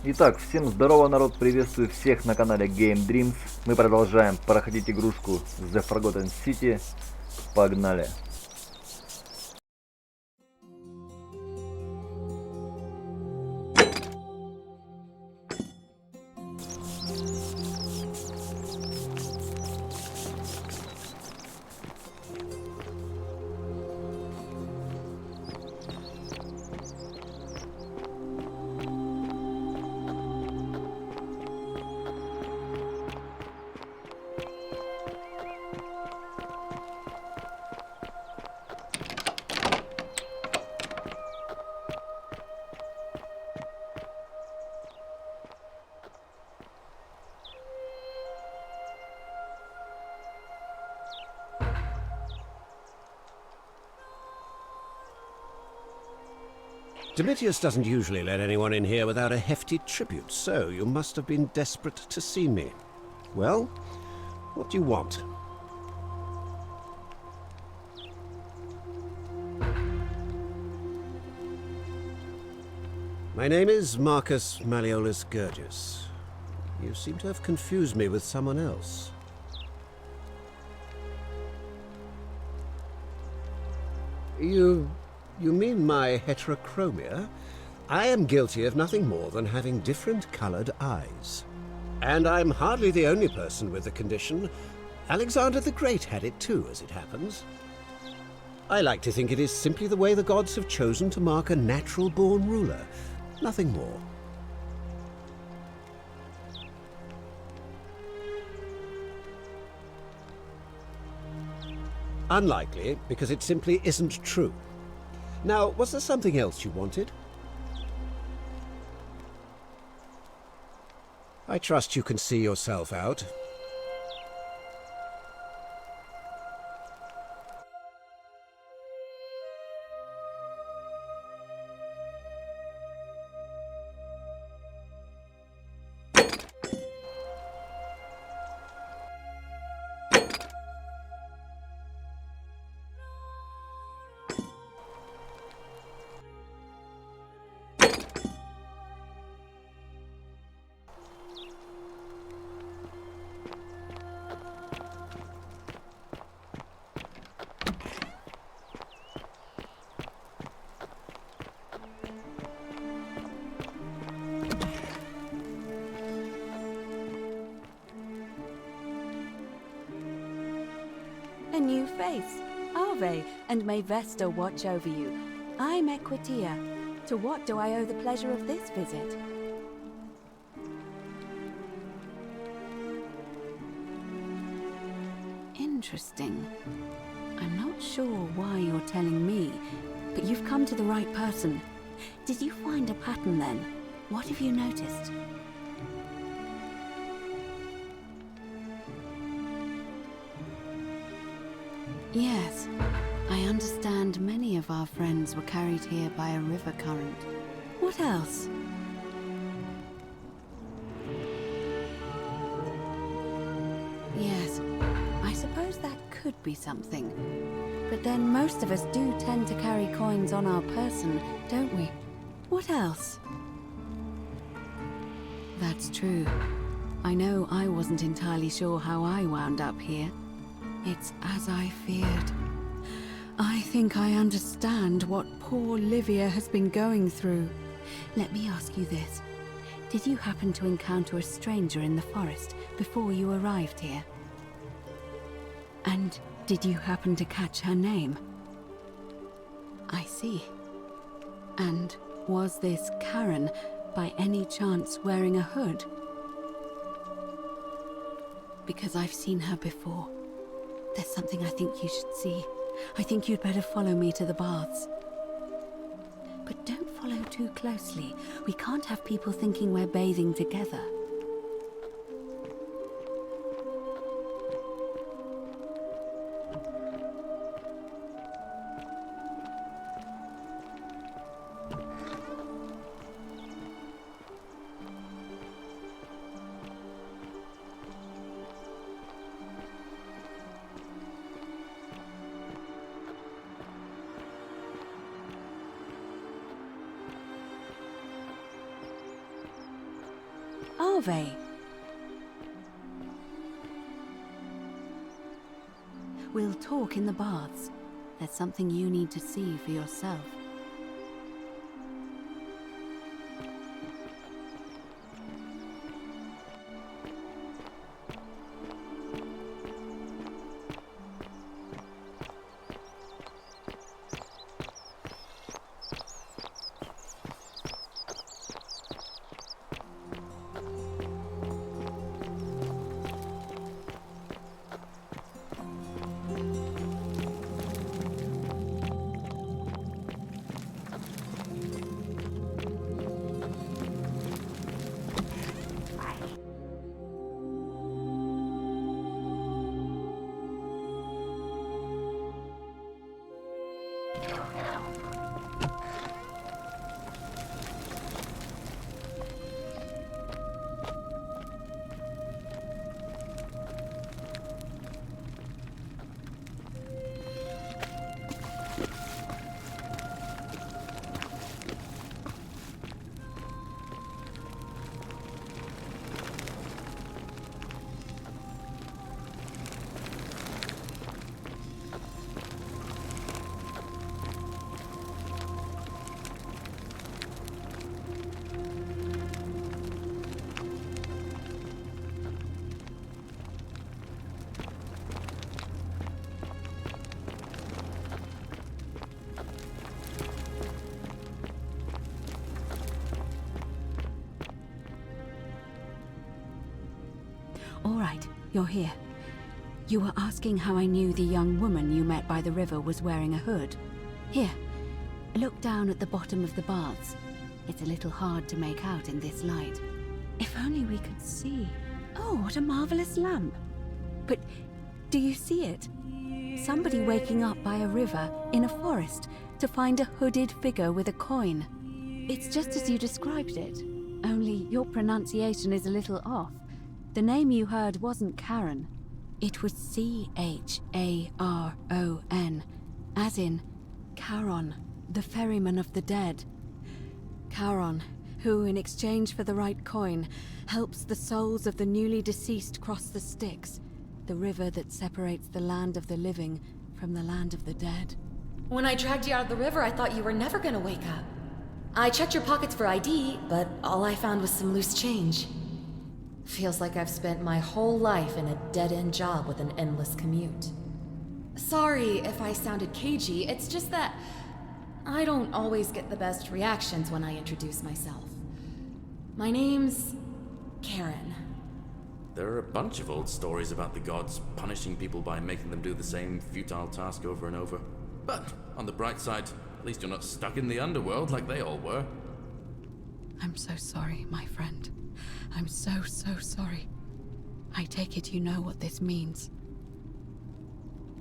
Итак, всем здорово, народ, приветствую всех на канале Game Dreams. Мы продолжаем проходить игрушку The Forgotten City. Погнали! Domitius doesn't usually let anyone in here without a hefty tribute, so you must have been desperate to see me. Well, what do you want? My name is Marcus Malleolus Gurgis. You seem to have confused me with someone else. You mean my heterochromia? I am guilty of nothing more than having different coloured eyes. And I'm hardly the only person with the condition. Alexander the Great had it too, as it happens. I like to think it is simply the way the gods have chosen to mark a natural-born ruler. Nothing more. Unlikely, because it simply isn't true. Now, was there something else you wanted? I trust you can see yourself out. A new face. Ave, and may Vesta watch over you. I'm Equitia. To what do I owe the pleasure of this visit? Interesting. I'm not sure why you're telling me, but you've come to the right person. Did you find a pattern then? What have you noticed? Yes, I understand many of our friends were carried here by a river current. What else? Yes, I suppose that could be something. But then most of us do tend to carry coins on our person, don't we? What else? That's true. I know I wasn't entirely sure how I wound up here. It's as I feared. I think I understand what poor Livia has been going through. Let me ask you this. Did you happen to encounter a stranger in the forest before you arrived here? And did you happen to catch her name? I see. And was this Karen, by any chance, wearing a hood? Because I've seen her before. There's something I think you should see. I think you'd better follow me to the baths. But don't follow too closely. We can't have people thinking we're bathing together. are they? We'll talk in the baths. There's something you need to see for yourself. All right, you're here. You were asking how I knew the young woman you met by the river was wearing a hood. Here, look down at the bottom of the baths. It's a little hard to make out in this light. If only we could see. Oh, what a marvelous lamp. But do you see it? Somebody waking up by a river in a forest to find a hooded figure with a coin. It's just as you described it, only your pronunciation is a little off. The name you heard wasn't Karen. It was C-H-A-R-O-N, as in Charon, the ferryman of the dead. Charon, who, in exchange for the right coin, helps the souls of the newly deceased cross the Styx, the river that separates the land of the living from the land of the dead. When I dragged you out of the river, I thought you were never gonna wake up. I checked your pockets for ID, but all I found was some loose change. Feels like I've spent my whole life in a dead-end job with an endless commute. Sorry if I sounded cagey, it's just that I don't always get the best reactions when I introduce myself. My name's Karen. There are a bunch of old stories about the gods punishing people by making them do the same futile task over and over. But on the bright side, at least you're not stuck in the underworld like they all were. I'm so sorry, my friend. I'm so sorry. I take it you know what this means.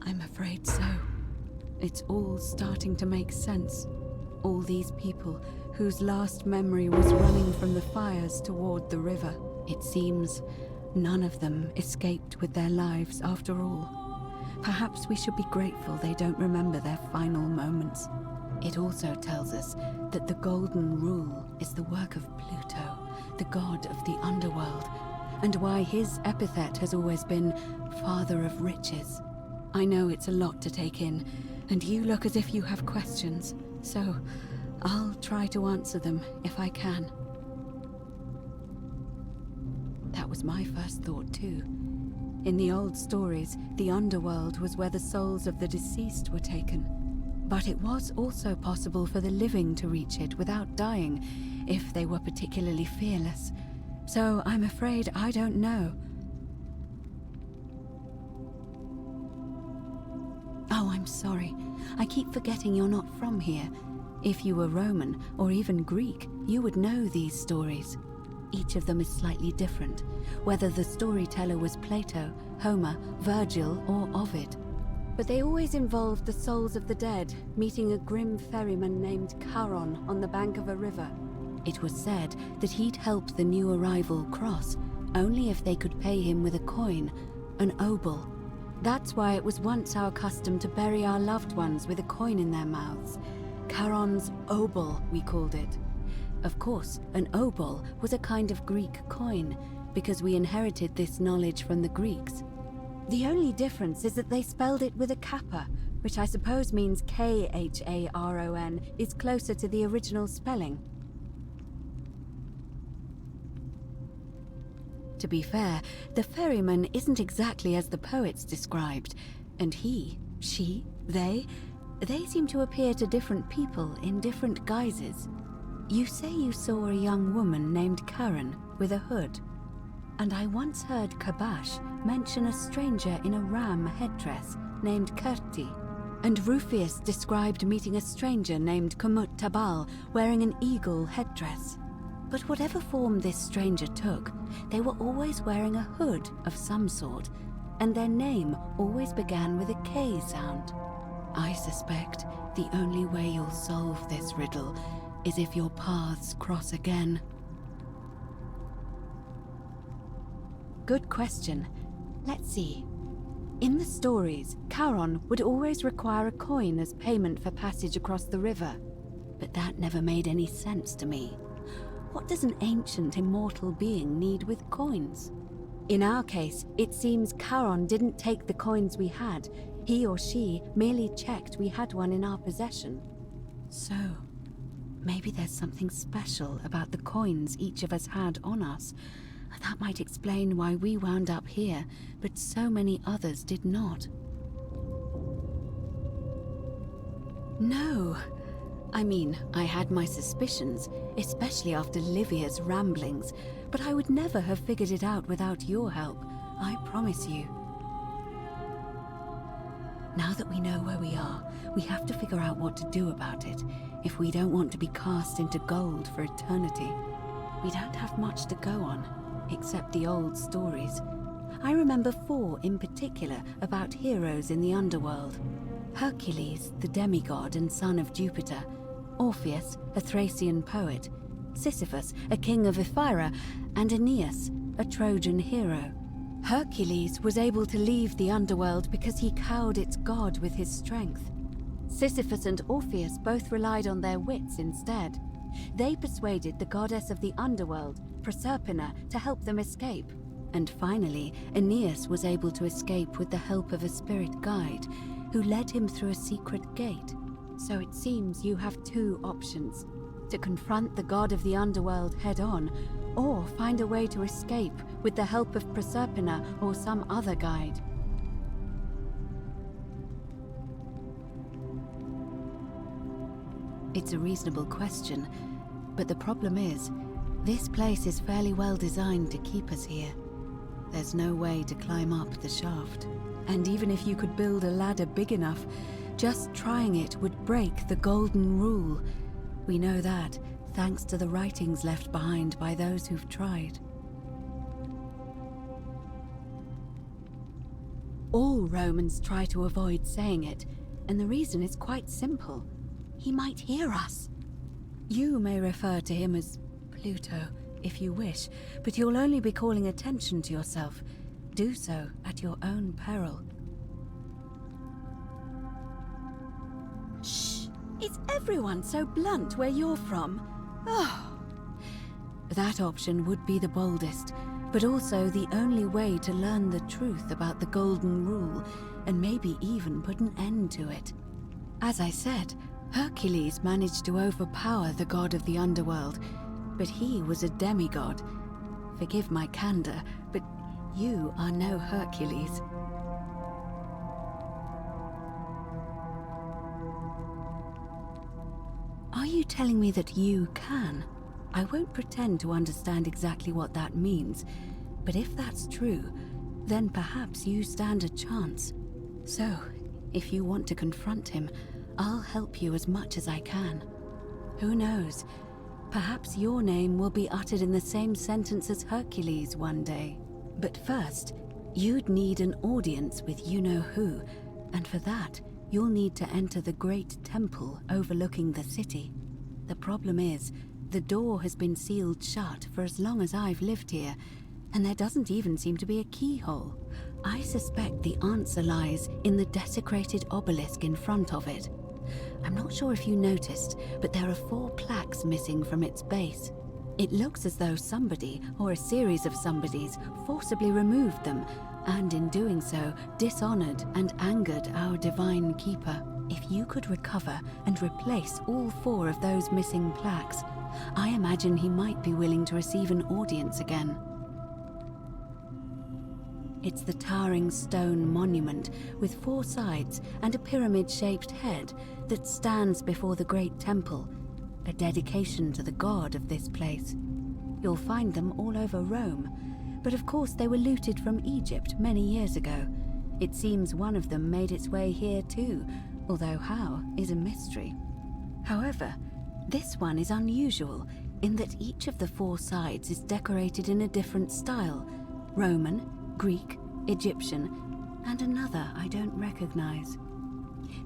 I'm afraid so. It's all starting to make sense. All these people whose last memory was running from the fires toward the river. It seems none of them escaped with their lives after all. Perhaps we should be grateful they don't remember their final moments. It also tells us that the Golden Rule is the work of Pluto, the god of the Underworld, and why his epithet has always been Father of Riches. I know it's a lot to take in, and you look as if you have questions, so I'll try to answer them if I can. That was my first thought too. In the old stories, the Underworld was where the souls of the deceased were taken. But it was also possible for the living to reach it without dying, if they were particularly fearless. So I'm afraid I don't know. Oh, I'm sorry. I keep forgetting you're not from here. If you were Roman, or even Greek, you would know these stories. Each of them is slightly different, whether the storyteller was Plato, Homer, Virgil, or Ovid. But they always involved the souls of the dead meeting a grim ferryman named Charon on the bank of a river. It was said that he'd help the new arrival cross, only if they could pay him with a coin, an obol. That's why it was once our custom to bury our loved ones with a coin in their mouths. Charon's obol, we called it. Of course, an obol was a kind of Greek coin, because we inherited this knowledge from the Greeks. The only difference is that they spelled it with a kappa, which I suppose means Kharon is closer to the original spelling. To be fair, the ferryman isn't exactly as the poets described, and he, she, they seem to appear to different people in different guises. You say you saw a young woman named Karen with a hood, and I once heard Kabash mention a stranger in a ram headdress named Kerti, and Rufius described meeting a stranger named Kumut Tabal wearing an eagle headdress. But whatever form this stranger took, they were always wearing a hood of some sort, and their name always began with a K sound. I suspect the only way you'll solve this riddle is if your paths cross again. Good question. Let's see. In the stories, Charon would always require a coin as payment for passage across the river, but that never made any sense to me. What does an ancient immortal being need with coins? In our case, it seems Charon didn't take the coins we had. He or she merely checked we had one in our possession. So, maybe there's something special about the coins each of us had on us. That might explain why we wound up here, but so many others did not. No. I mean, I had my suspicions, especially after Livia's ramblings, but I would never have figured it out without your help, I promise you. Now that we know where we are, we have to figure out what to do about it, if we don't want to be cast into gold for eternity. We don't have much to go on, except the old stories. I remember 4 in particular about heroes in the Underworld. Hercules, the demigod and son of Jupiter, Orpheus, a Thracian poet, Sisyphus, a king of Ephyra, and Aeneas, a Trojan hero. Hercules was able to leave the Underworld because he cowed its god with his strength. Sisyphus and Orpheus both relied on their wits instead. They persuaded the goddess of the Underworld, Proserpina, to help them escape. And finally, Aeneas was able to escape with the help of a spirit guide, who led him through a secret gate. So it seems you have 2 options: to confront the god of the Underworld head-on, or find a way to escape with the help of Proserpina or some other guide. It's a reasonable question, but the problem is, this place is fairly well designed to keep us here. There's no way to climb up the shaft. And even if you could build a ladder big enough, just trying it would break the golden rule. We know that, thanks to the writings left behind by those who've tried. All Romans try to avoid saying it, and the reason is quite simple. He might hear us. You may refer to him as Pluto, if you wish, but you'll only be calling attention to yourself. Do so at your own peril. Shh! Is everyone so blunt where you're from? Oh. That option would be the boldest, but also the only way to learn the truth about the Golden Rule, and maybe even put an end to it. As I said, Hercules managed to overpower the god of the Underworld, but he was a demigod. Forgive my candor, but you are no Hercules. Are you telling me that you can? I won't pretend to understand exactly what that means, but if that's true, then perhaps you stand a chance. So, if you want to confront him, I'll help you as much as I can. Who knows? Perhaps your name will be uttered in the same sentence as Hercules one day. But first, you'd need an audience with you-know-who, and for that, you'll need to enter the great temple overlooking the city. The problem is, the door has been sealed shut for as long as I've lived here, and there doesn't even seem to be a keyhole. I suspect the answer lies in the desecrated obelisk in front of it. I'm not sure if you noticed, but there are 4 plaques missing from its base. It looks as though somebody, or a series of somebodies, forcibly removed them, and in doing so, dishonored and angered our divine keeper. If you could recover and replace all 4 of those missing plaques, I imagine he might be willing to receive an audience again. It's the towering stone monument with 4 sides and a pyramid-shaped head that stands before the great temple, a dedication to the god of this place. You'll find them all over Rome, but of course they were looted from Egypt many years ago. It seems one of them made its way here too, although how is a mystery. However, this one is unusual in that each of the 4 sides is decorated in a different style: Roman, Greek, Egyptian, and another I don't recognize.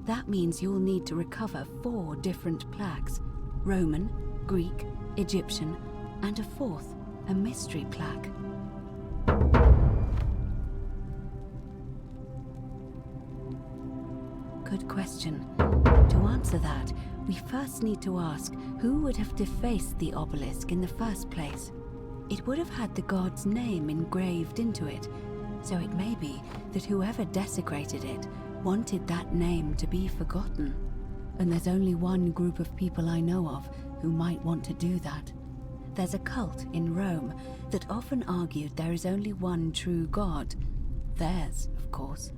That means you'll need to recover 4 different plaques: Roman, Greek, Egyptian, and a 4th, a mystery plaque. Good question. To answer that, we first need to ask who would have defaced the obelisk in the first place. It would have had the god's name engraved into it, so it may be that whoever desecrated it wanted that name to be forgotten. And there's only one group of people I know of who might want to do that. There's a cult in Rome that often argued there is only one true god. Theirs, of course.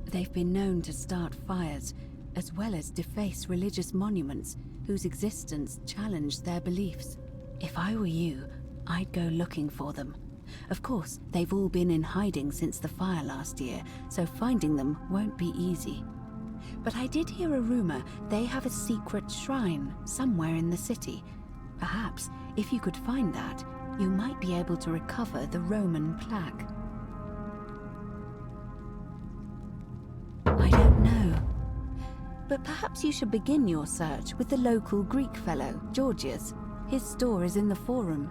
They've been known to start fires, as well as deface religious monuments whose existence challenged their beliefs. If I were you, I'd go looking for them. Of course, they've all been in hiding since the fire last year, so finding them won't be easy. But I did hear a rumor they have a secret shrine somewhere in the city. Perhaps, if you could find that, you might be able to recover the Roman plaque. I don't know. But perhaps you should begin your search with the local Greek fellow, Georgius. His store is in the forum.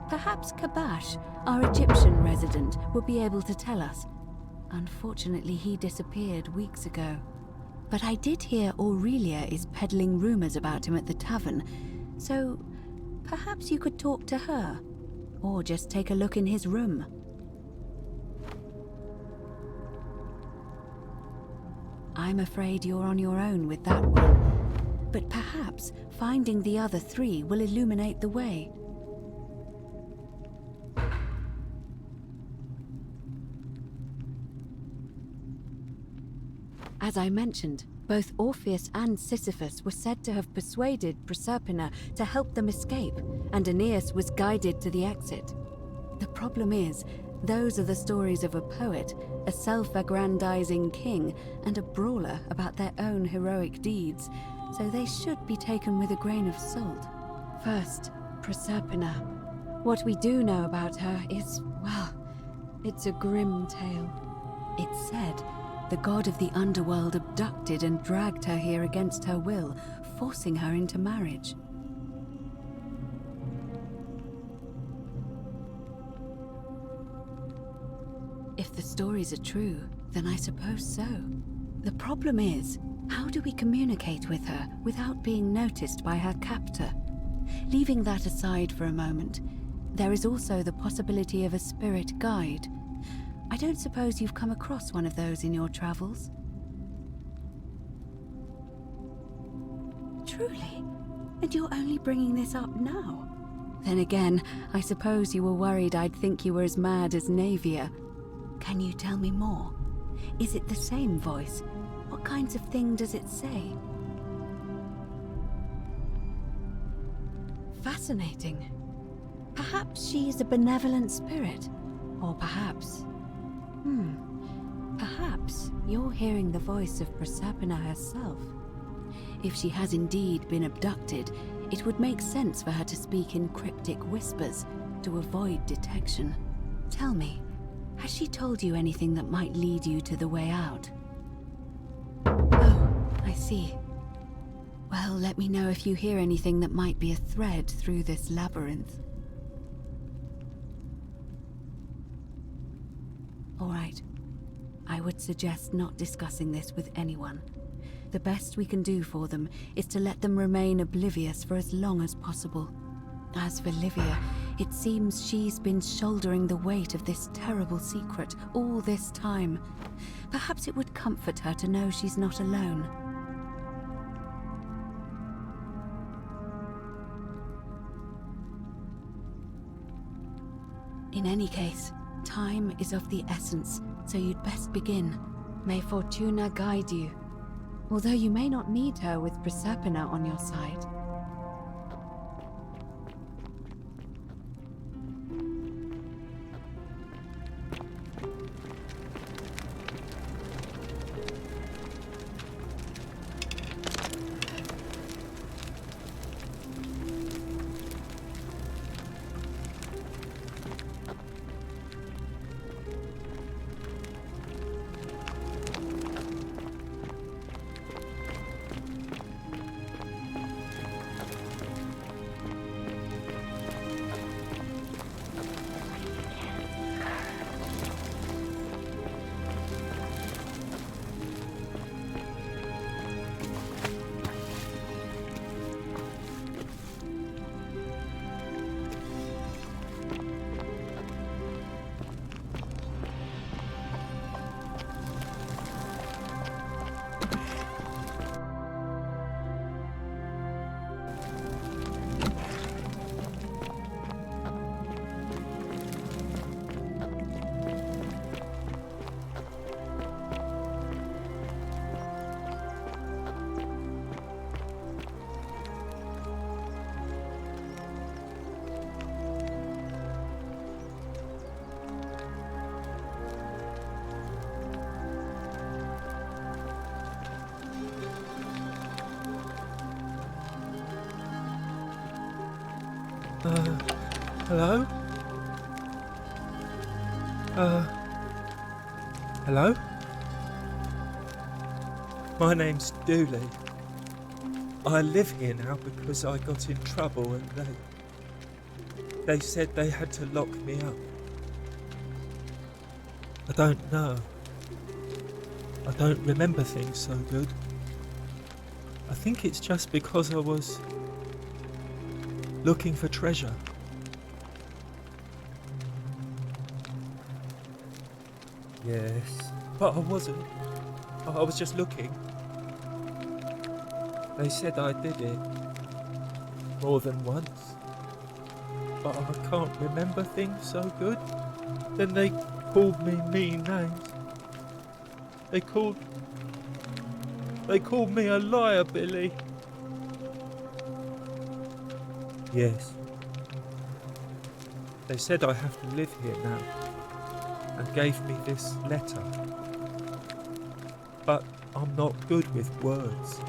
Perhaps Kabash, our Egyptian resident, would be able to tell us. Unfortunately, he disappeared weeks ago. But I did hear Aurelia is peddling rumors about him at the tavern, so perhaps you could talk to her, or just take a look in his room. I'm afraid you're on your own with that one, but perhaps finding the other 3 will illuminate the way. As I mentioned, both Orpheus and Sisyphus were said to have persuaded Proserpina to help them escape, and Aeneas was guided to the exit. The problem is, those are the stories of a poet, a self-aggrandizing king, and a brawler about their own heroic deeds, so they should be taken with a grain of salt. First, Proserpina. What we do know about her is, well, it's a grim tale. It's said the god of the Underworld abducted and dragged her here against her will, forcing her into marriage. If the stories are true, then I suppose so. The problem is, how do we communicate with her without being noticed by her captor? Leaving that aside for a moment, there is also the possibility of a spirit guide. I don't suppose you've come across one of those in your travels? Truly? And you're only bringing this up now? Then again, I suppose you were worried I'd think you were as mad as Navia. Can you tell me more? Is it the same voice? What kinds of thing does it say? Fascinating. Perhaps she is a benevolent spirit, or perhaps... Perhaps you're hearing the voice of Proserpina herself. If she has indeed been abducted, it would make sense for her to speak in cryptic whispers to avoid detection. Tell me, has she told you anything that might lead you to the way out? Oh, I see. Well, let me know if you hear anything that might be a thread through this labyrinth. All right. I would suggest not discussing this with anyone. The best we can do for them is to let them remain oblivious for as long as possible. As for Livia, it seems she's been shouldering the weight of this terrible secret all this time. Perhaps it would comfort her to know she's not alone. In any case, time is of the essence, so you'd best begin. May Fortuna guide you. Although you may not need her with Proserpina on your side. Hello? Hello? My name's Dooley. I live here now because I got in trouble and they said they had to lock me up. I don't know. I don't remember things so good. I think it's just because I was looking for treasure. Yes, but I wasn't. I was just looking. They said I did it more than once, but I can't remember things so good. Then they called me mean names. They called me a liar, Billy. Yes. They said I have to live here now, and gave me this letter. But I'm not good with words.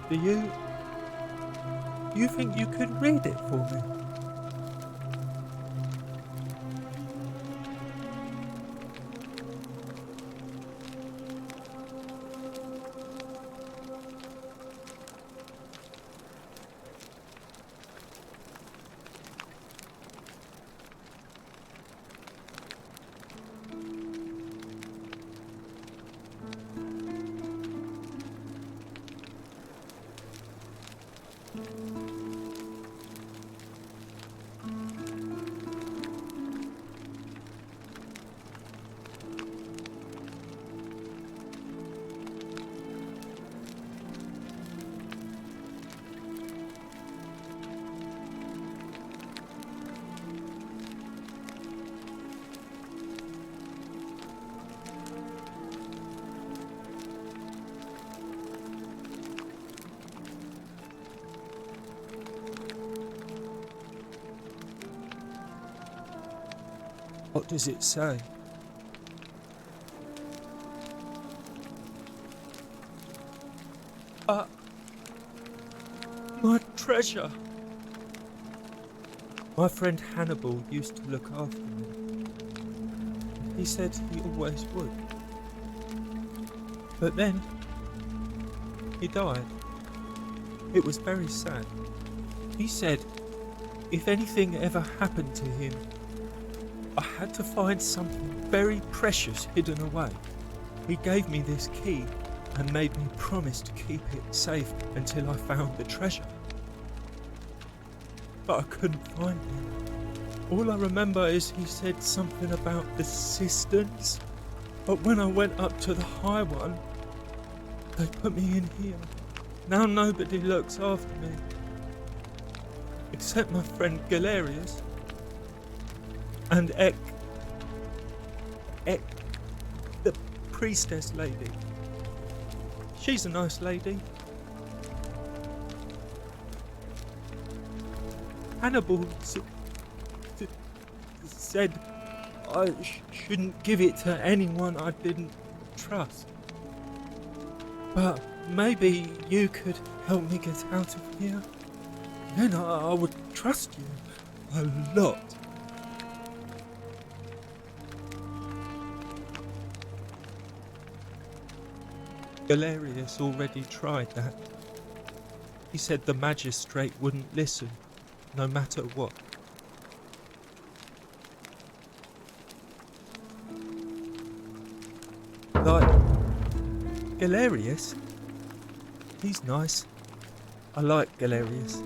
Do you think you could read it for me? What does it say? My treasure! My friend Hannibal used to look after me. He said he always would. But then, he died. It was very sad. He said if anything ever happened to him, I had to find something very precious hidden away. He gave me this key and made me promise to keep it safe until I found the treasure. But I couldn't find it. All I remember is he said something about the cisterns. But when I went up to the high one, they put me in here. Now nobody looks after me. Except my friend Galerius. And Ek, the priestess lady. She's a nice lady. Hannibal said I shouldn't give it to anyone I didn't trust. But maybe you could help me get out of here. Then I would trust you a lot. Galerius already tried that. He said the magistrate wouldn't listen, no matter what. Like, Galerius? He's nice. I like Galerius.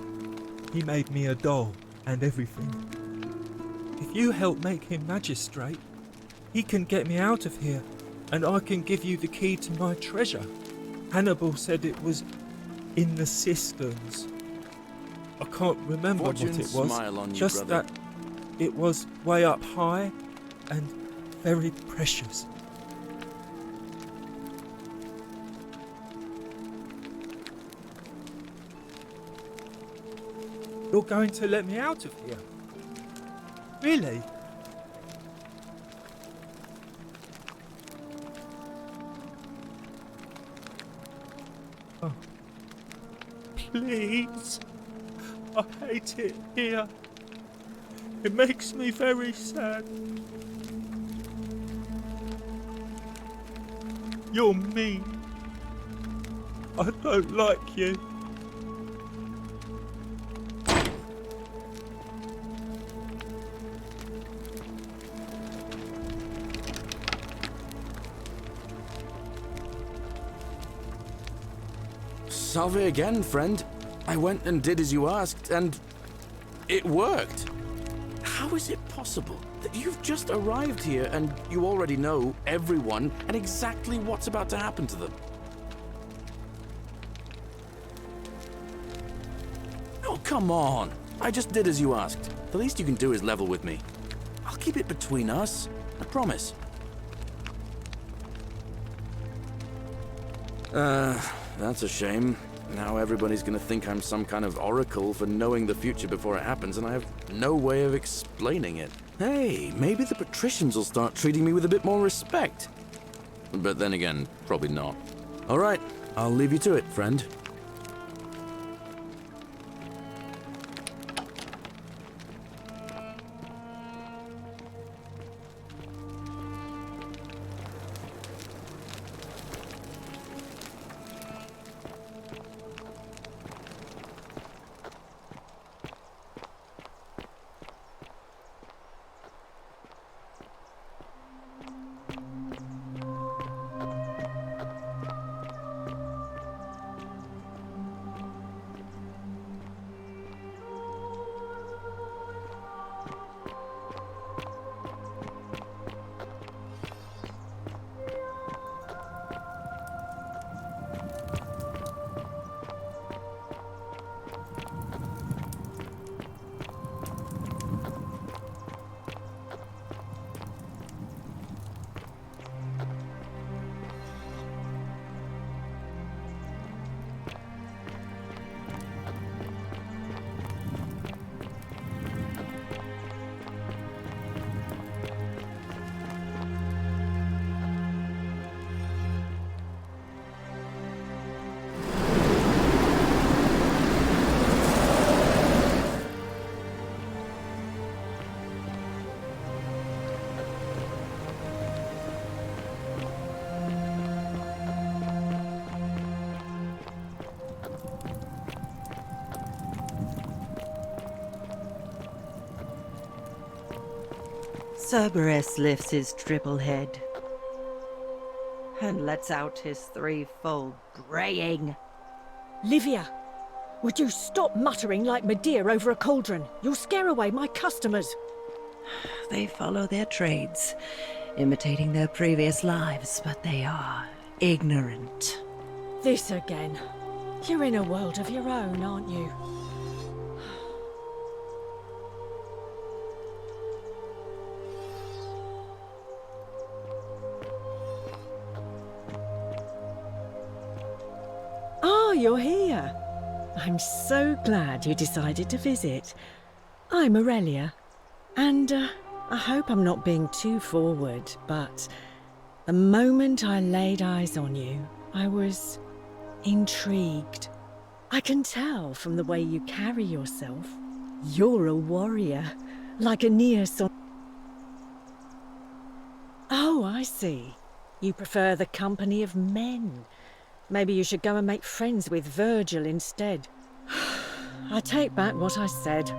He made me a doll and everything. If you help make him magistrate, he can get me out of here, and I can give you the key to my treasure. Hannibal said it was in the cisterns. I can't remember what it was, smile on you, just brother. that it was way up high and very precious. You're going to let me out of here? Really? Oh. Please. I hate it here. It makes me very sad. You're mean. I don't like you. Salve again, friend. I went and did as you asked, and it worked. How is it possible that you've just arrived here and you already know everyone and exactly what's about to happen to them? Oh, come on. I just did as you asked. The least you can do is level with me. I'll keep it between us. I promise. That's a shame. Now everybody's gonna think I'm some kind of oracle for knowing the future before it happens, and I have no way of explaining it. Hey, maybe the patricians will start treating me with a bit more respect. But then again, probably not. All right, I'll leave you to it, friend. Cerberus lifts his triple head. and lets out his threefold braying. Livia, would you stop muttering like Medea over a cauldron? You'll scare away my customers. They follow their trades, imitating their previous lives, but they are ignorant. This again. You're in a world of your own, aren't you? Ah, you're here. I'm so glad you decided to visit. I'm Aurelia, and I hope I'm not being too forward, but the moment I laid eyes on you, I was intrigued. I can tell from the way you carry yourself. You're a warrior, like Aeneas on... Oh, I see. You prefer the company of men. Maybe you should go and make friends with Virgil instead. I take back what I said.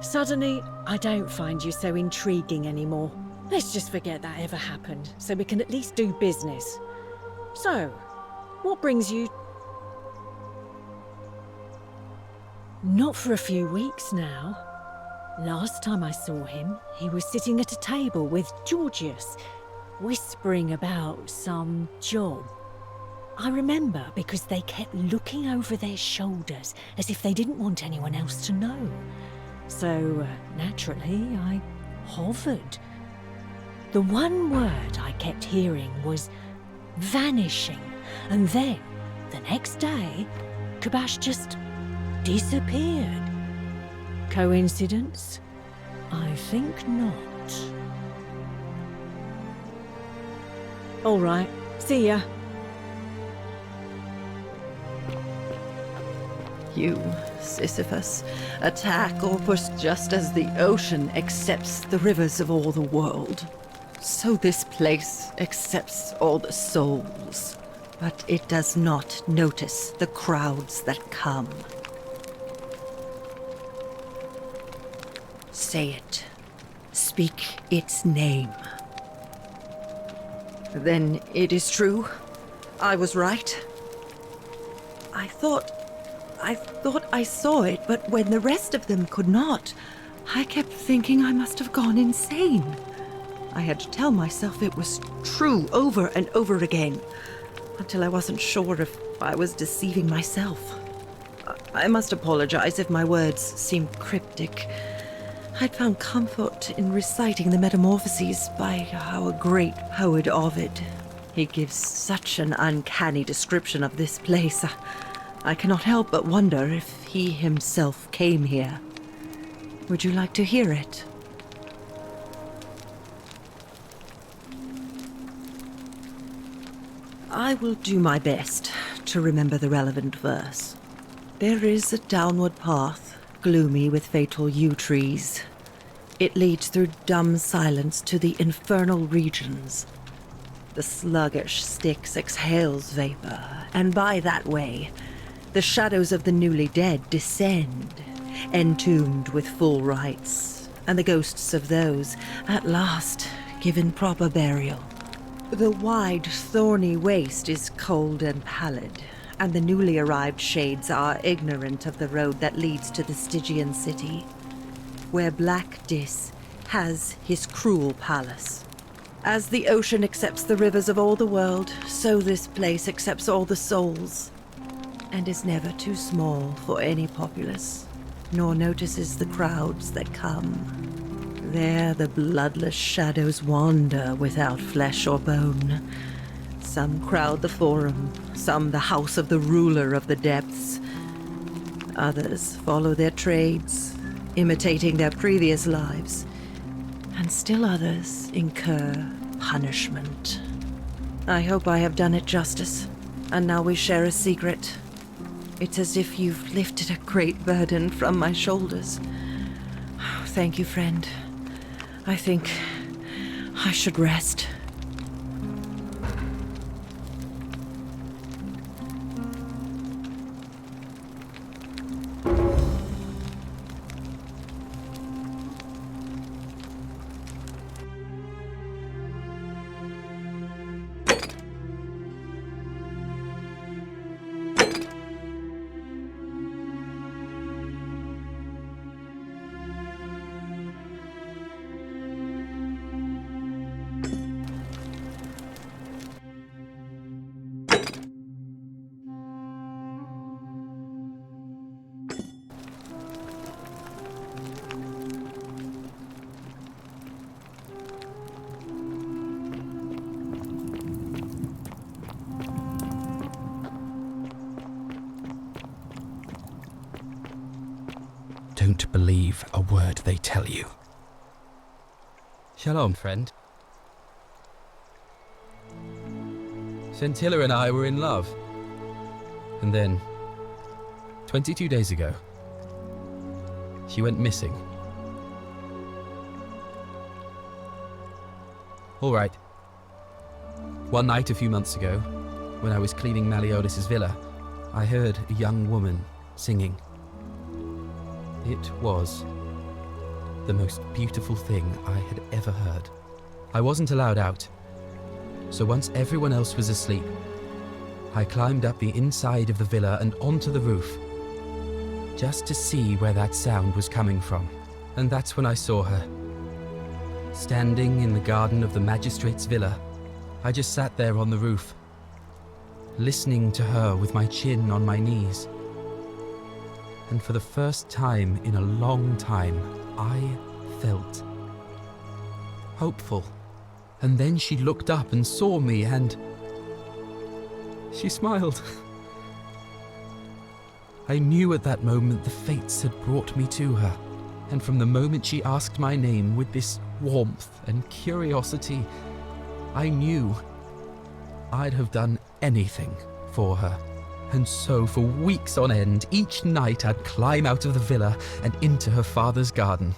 Suddenly, I don't find you so intriguing anymore. Let's just forget that ever happened, so we can at least do business. So, what brings you... Not for a few weeks now. Last time I saw him, he was sitting at a table with Georgius, whispering about some job. I remember because they kept looking over their shoulders as if they didn't want anyone else to know. So, naturally, I hovered. The one word I kept hearing was vanishing, and then, the next day, Kabash just disappeared. Coincidence? I think not. All right, see ya. You, Sisyphus, attack or push just as the ocean accepts the rivers of all the world. So this place accepts all the souls, but it does not notice the crowds that come. Say it. Speak its name. Then it is true. I was right. I thought I saw it, but when the rest of them could not, I kept thinking I must have gone insane. I had to tell myself it was true over and over again, until I wasn't sure if I was deceiving myself. I must apologize if my words seem cryptic. I'd found comfort in reciting the Metamorphoses by our great poet Ovid. He gives such an uncanny description of this place. I cannot help but wonder if he himself came here. Would you like to hear it? I will do my best to remember the relevant verse. There is a downward path, gloomy with fatal yew trees. It leads through dumb silence to the infernal regions. The sluggish Styx exhales vapor, and by that way, the shadows of the newly dead descend, entombed with full rites, and the ghosts of those, at last, given proper burial. The wide, thorny waste is cold and pallid, and the newly arrived shades are ignorant of the road that leads to the Stygian city, where Black Dis has his cruel palace. As the ocean accepts the rivers of all the world, so this place accepts all the souls, and is never too small for any populace, nor notices the crowds that come. There the bloodless shadows wander without flesh or bone. Some crowd the forum, some the house of the ruler of the depths. Others follow their trades, imitating their previous lives, and still others incur punishment. I hope I have done it justice, and now we share a secret. It's as if you've lifted a great burden from my shoulders. Thank you, friend. I think I should rest. don't believe a word they tell you. Shalom, friend. Scintilla and I were in love. And then, 22 days ago, she went missing. All right. One night a few months ago, when I was cleaning Malleolus's villa, I heard a young woman singing. It was the most beautiful thing I had ever heard. I wasn't allowed out, so once everyone else was asleep, I climbed up the inside of the villa and onto the roof, just to see where that sound was coming from. And that's when I saw her, standing in the garden of the magistrate's villa. I just sat there on the roof, listening to her with my chin on my knees. And for the first time in a long time, I felt hopeful. And then she looked up and saw me, and she smiled. I knew at that moment the fates had brought me to her. And from the moment she asked my name with this warmth and curiosity, I knew I'd have done anything for her. And so for weeks on end, each night I'd climb out of the villa and into her father's garden.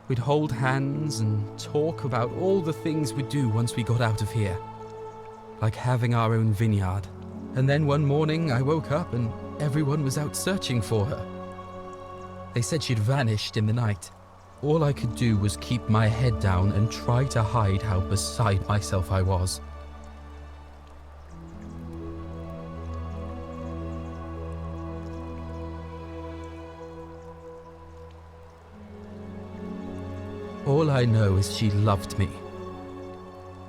We'd hold hands and talk about all the things we'd do once we got out of here. Like having our own vineyard. And then one morning I woke up and everyone was out searching for her. They said she'd vanished in the night. All I could do was keep my head down and try to hide how beside myself I was. All I know is she loved me.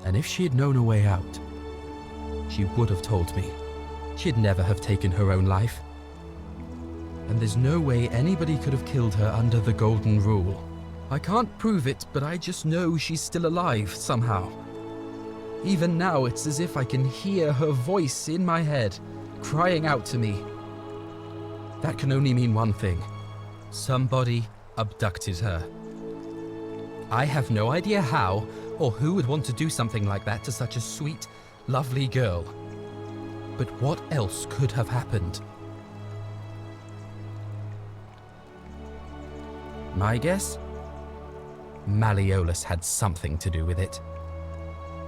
And if she had known a way out, she would have told me. She'd never have taken her own life. And there's no way anybody could have killed her under the golden rule. I can't prove it, but I just know she's still alive somehow. Even now, it's as if I can hear her voice in my head, crying out to me. That can only mean one thing. Somebody abducted her. I have no idea how, or who would want to do something like that to such a sweet, lovely girl. But what else could have happened? My guess? Malleolus had something to do with it.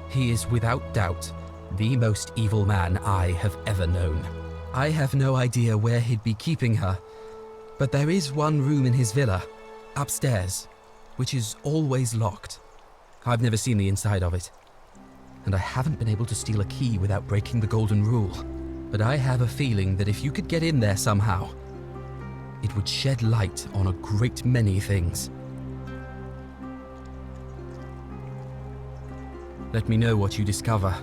He is without doubt the most evil man I have ever known. I have no idea where he'd be keeping her, but there is one room in his villa, upstairs, which is always locked. I've never seen the inside of it, and I haven't been able to steal a key without breaking the golden rule. But I have a feeling that if you could get in there somehow, it would shed light on a great many things. Let me know what you discover.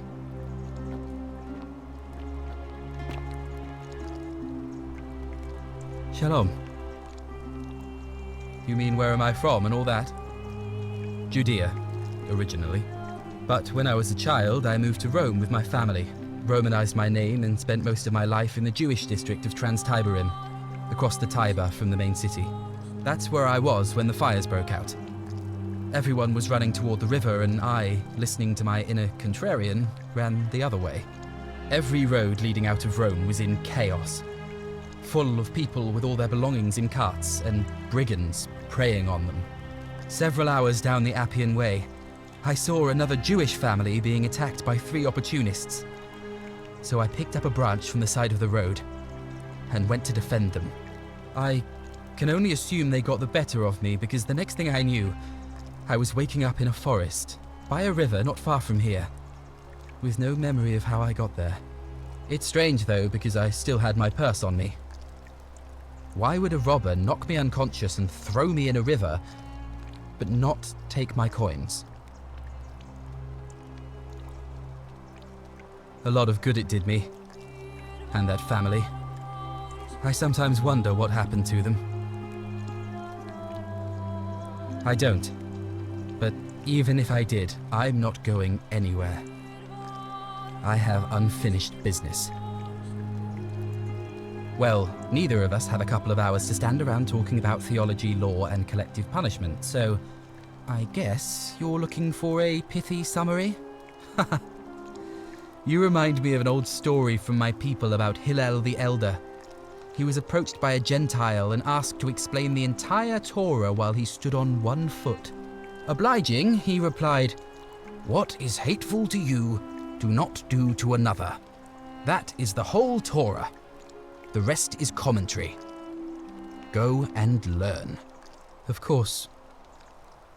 Shalom. You mean where am I from and all that? Judea, originally. But when I was a child, I moved to Rome with my family, Romanized my name and spent most of my life in the Jewish district of Trans-Tiberim, across the Tiber from the main city. That's where I was when the fires broke out. Everyone was running toward the river and I, listening to my inner contrarian, ran the other way. Every road leading out of Rome was in chaos, full of people with all their belongings in carts and brigands preying on them. Several hours down the Appian Way, I saw another Jewish family being attacked by 3 opportunists. So I picked up a branch from the side of the road and went to defend them. I can only assume they got the better of me because the next thing I knew, I was waking up in a forest, by a river not far from here, with no memory of how I got there. It's strange though, because I still had my purse on me. Why would a robber knock me unconscious and throw me in a river, but not take my coins? A lot of good it did me, and that family. I sometimes wonder what happened to them. I don't. But even if I did, I'm not going anywhere. I have unfinished business. Well, neither of us have a couple of hours to stand around talking about theology, law, and collective punishment, so I guess you're looking for a pithy summary? You remind me of an old story from my people about Hillel the Elder. He was approached by a Gentile and asked to explain the entire Torah while he stood on one foot. Obliging, he replied, "What is hateful to you, do not do to another. That is the whole Torah. The rest is commentary. Go and learn." Of course,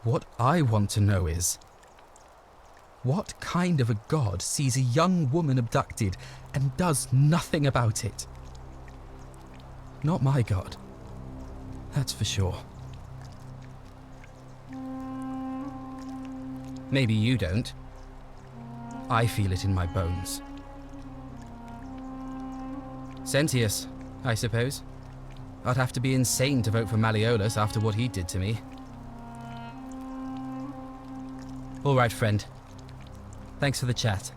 what I want to know is, what kind of a god sees a young woman abducted and does nothing about it? Not my god. That's for sure. Maybe you don't. I feel it in my bones. Sentius, I suppose. I'd have to be insane to vote for Malleolus after what he did to me. All right, friend. Thanks for the chat.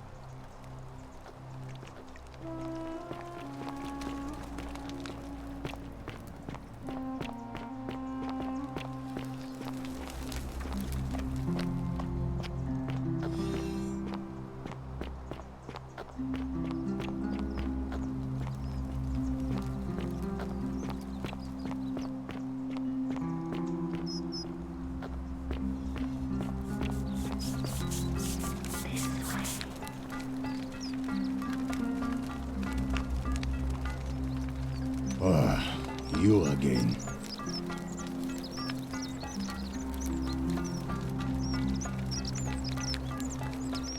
You again.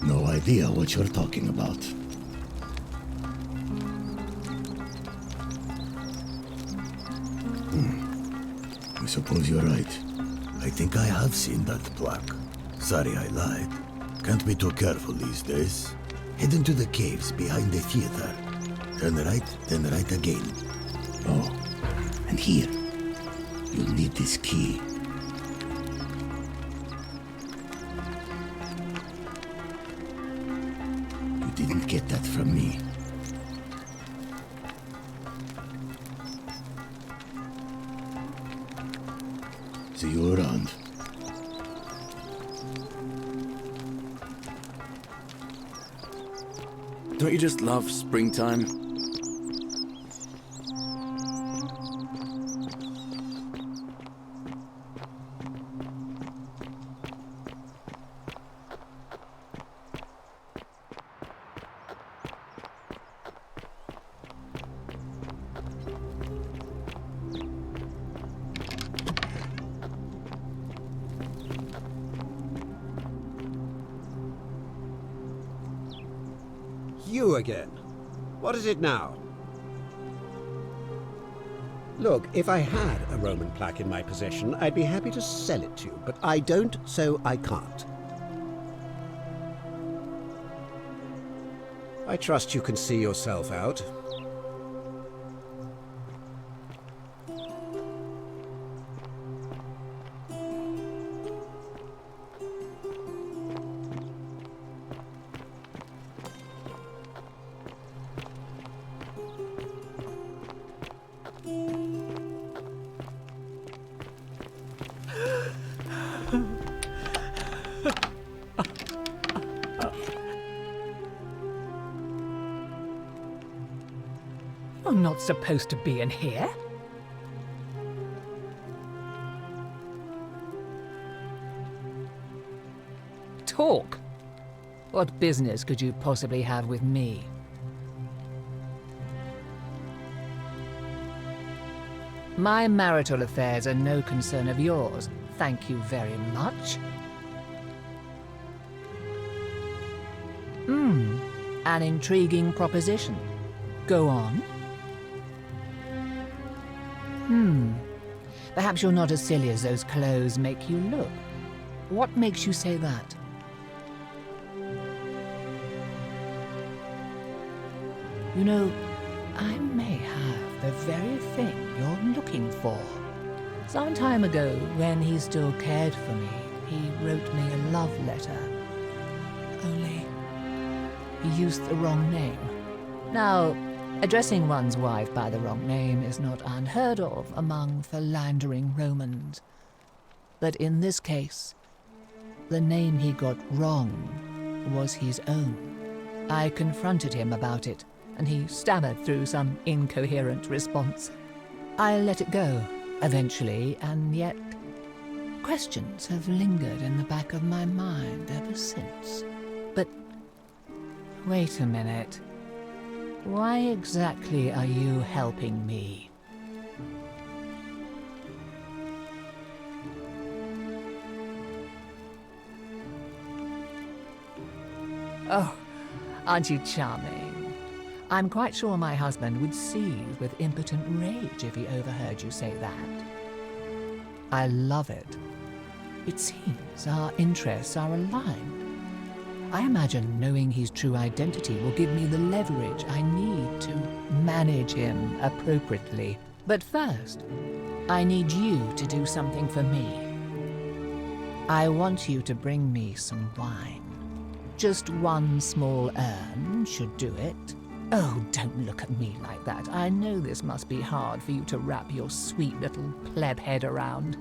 No idea what you're talking about. I suppose you're right. I think I have seen that plaque. Sorry I lied. Can't be too careful these days. Head into the caves behind the theater. Turn right, then right again. Oh, and here. You'll need this key. You didn't get that from me. See you around. Don't you just love springtime? You again. What is it now? Look, if I had a Roman plaque in my possession, I'd be happy to sell it to you, but I don't, so I can't. I trust you can see yourself out. I'm not supposed to be in here. Talk. What business could you possibly have with me? My marital affairs are no concern of yours. Thank you very much. An intriguing proposition. Go on. Perhaps you're not as silly as those clothes make you look. What makes you say that? You know, I may have the very thing you're looking for. Some time ago, when he still cared for me, he wrote me a love letter. Only, he used the wrong name. Now, Addressing one's wife by the wrong name is not unheard of among philandering Romans. But in this case, the name he got wrong was his own. I confronted him about it, and he stammered through some incoherent response. I let it go, eventually, and yet questions have lingered in the back of my mind ever since. But wait a minute. Why exactly are you helping me? Oh, aren't you charming? I'm quite sure my husband would seethe with impotent rage if he overheard you say that. I love it. It seems our interests are aligned. I imagine knowing his true identity will give me the leverage I need to manage him appropriately. But first, I need you to do something for me. I want you to bring me some wine. Just one small urn should do it. Oh, don't look at me like that. I know this must be hard for you to wrap your sweet little pleb head around.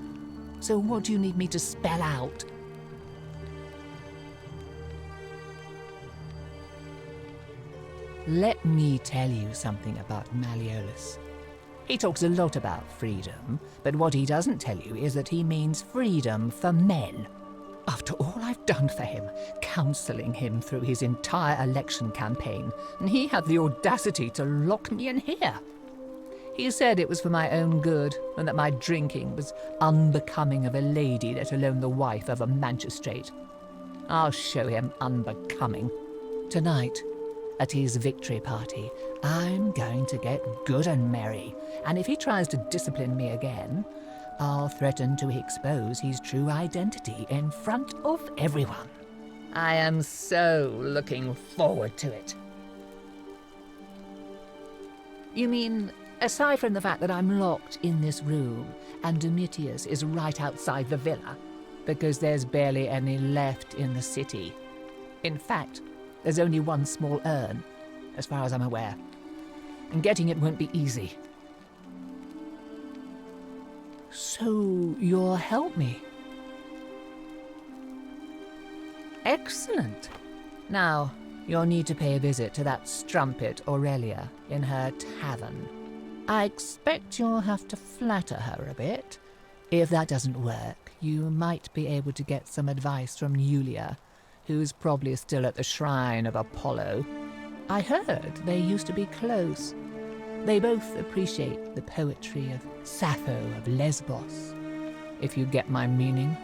So what do you need me to spell out? Let me tell you something about Malleolus. He talks a lot about freedom, but what he doesn't tell you is that he means freedom for men. After all I've done for him, counselling him through his entire election campaign, and he had the audacity to lock me in here. He said it was for my own good, and that my drinking was unbecoming of a lady, let alone the wife of a magistrate. I'll show him unbecoming. Tonight, at his victory party, I'm going to get good and merry, and if he tries to discipline me again, I'll threaten to expose his true identity in front of everyone. I am so looking forward to it. You mean, aside from the fact that I'm locked in this room and Domitius is right outside the villa, because there's barely any left in the city. In fact, there's only one small urn, as far as I'm aware, and getting it won't be easy. So you'll help me? Excellent. Now, you'll need to pay a visit to that strumpet Aurelia in her tavern. I expect you'll have to flatter her a bit. If that doesn't work, you might be able to get some advice from Julia, who's probably still at the shrine of Apollo. I heard they used to be close. They both appreciate the poetry of Sappho of Lesbos, if you get my meaning.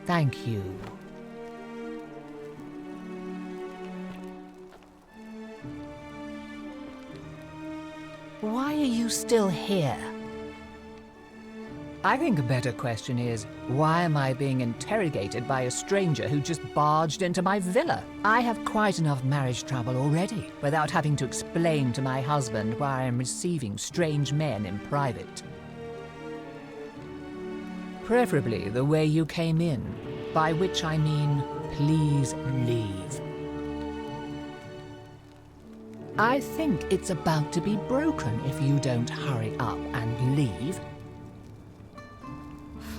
Thank you. Why are you still here? I think a better question is, why am I being interrogated by a stranger who just barged into my villa? I have quite enough marriage trouble already, without having to explain to my husband why I am receiving strange men in private. Preferably the way you came in, by which I mean, please leave. I think it's about to be broken if you don't hurry up and leave.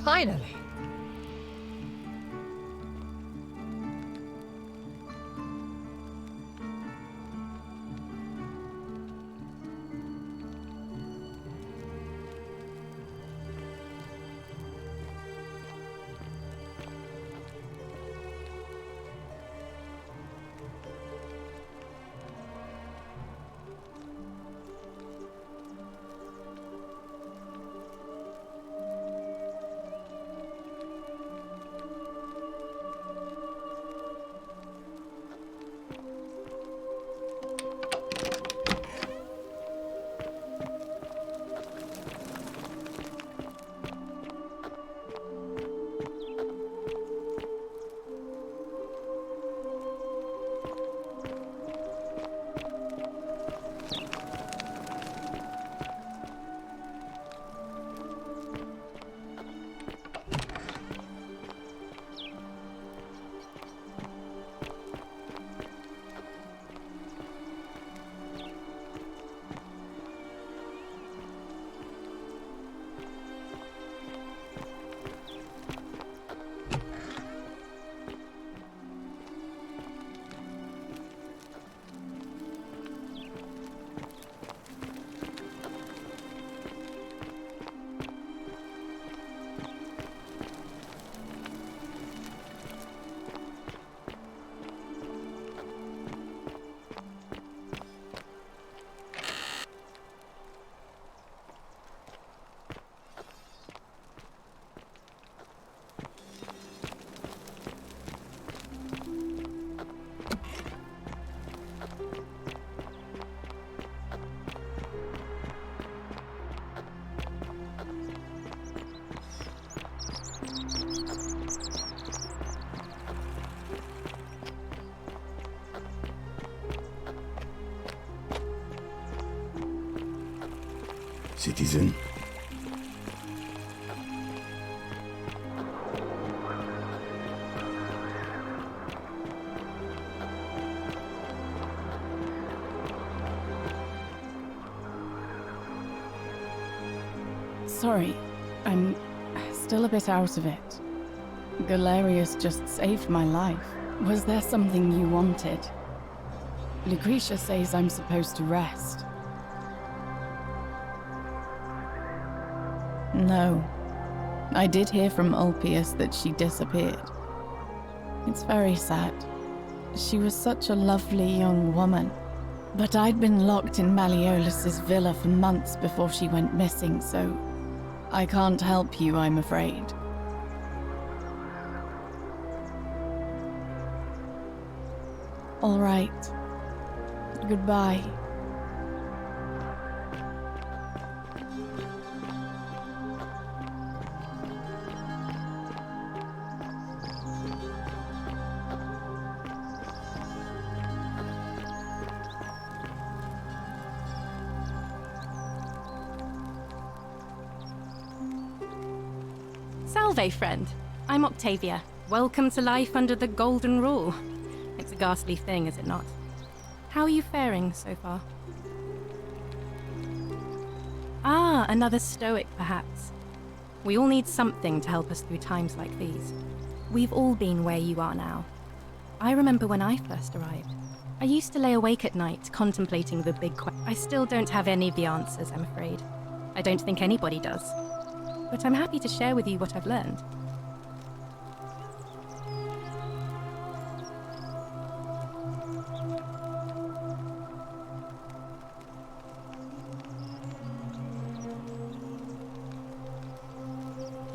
Finally! citizen. Sorry, I'm still a bit out of it. Galerius just saved my life. Was there something you wanted? Lucretia says I'm supposed to rest. No. I did hear from Ulpius that she disappeared. It's very sad. She was such a lovely young woman. But I'd been locked in Malleolus's villa for months before she went missing, so I can't help you, I'm afraid. All right. Goodbye. Salve, friend. I'm Octavia. Welcome to life under the Golden Rule. It's a ghastly thing, is it not? How are you faring so far? Ah, another stoic, perhaps. We all need something to help us through times like these. We've all been where you are now. I remember when I first arrived. I used to lay awake at night, contemplating the big question. I still don't have any of the answers, I'm afraid. I don't think anybody does. But I'm happy to share with you what I've learned.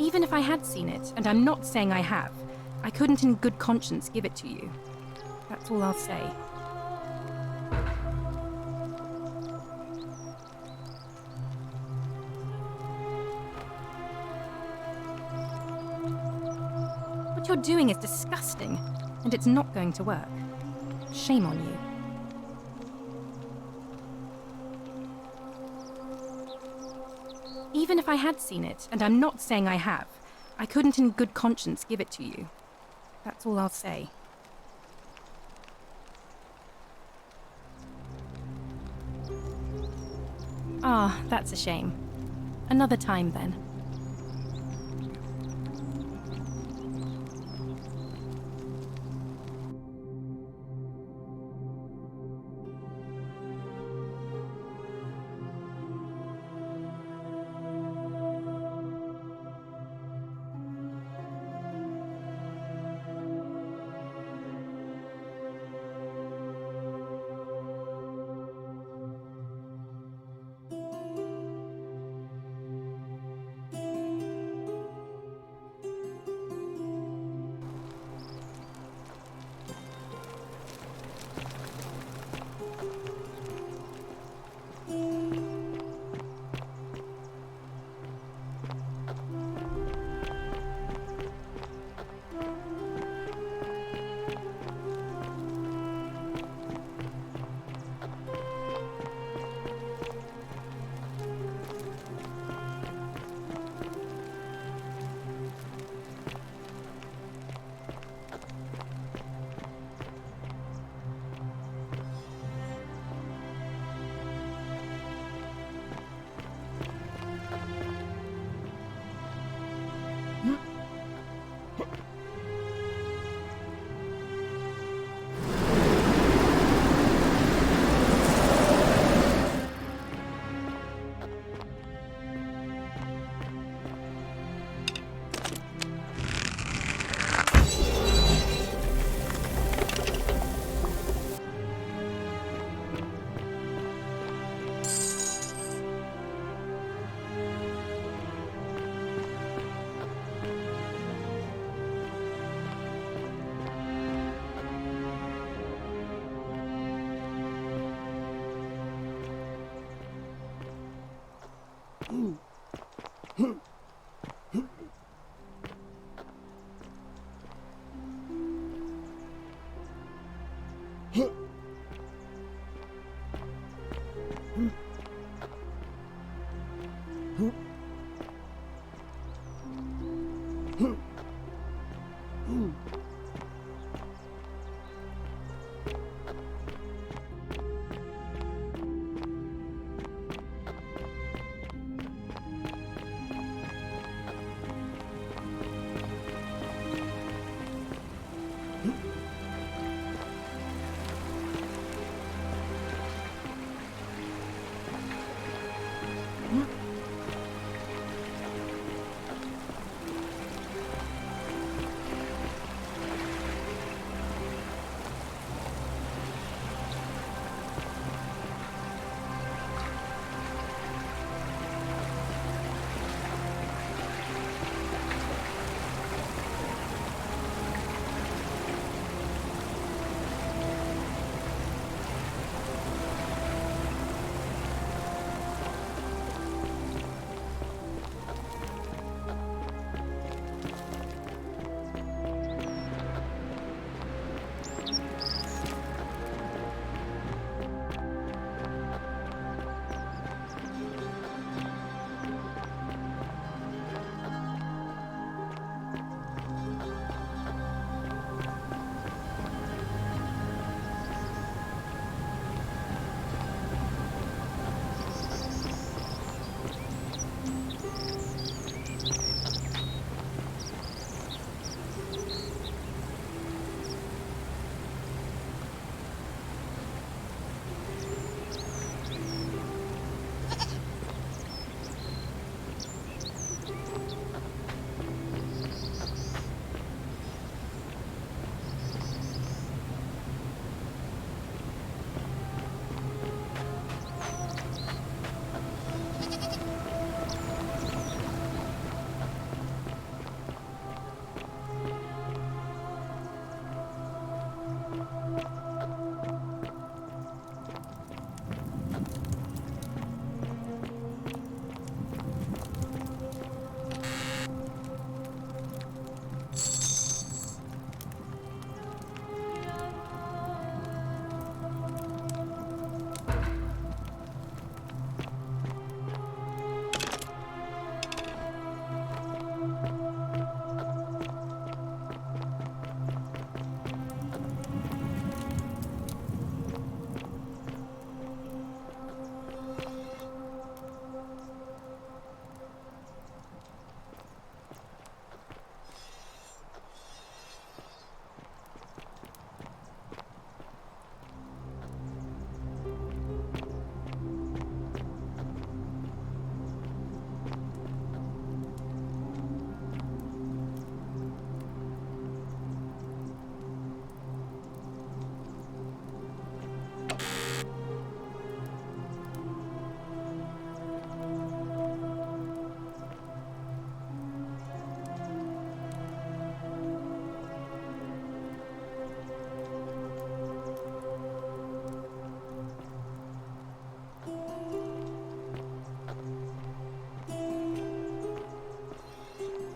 Even if I had seen it, and I'm not saying I have, I couldn't in good conscience give it to you. That's all I'll say. What you're doing is disgusting, and it's not going to work. Shame on you. Even if I had seen it, and I'm not saying I have, I couldn't in good conscience give it to you. That's all I'll say. Ah, that's a shame. Another time then.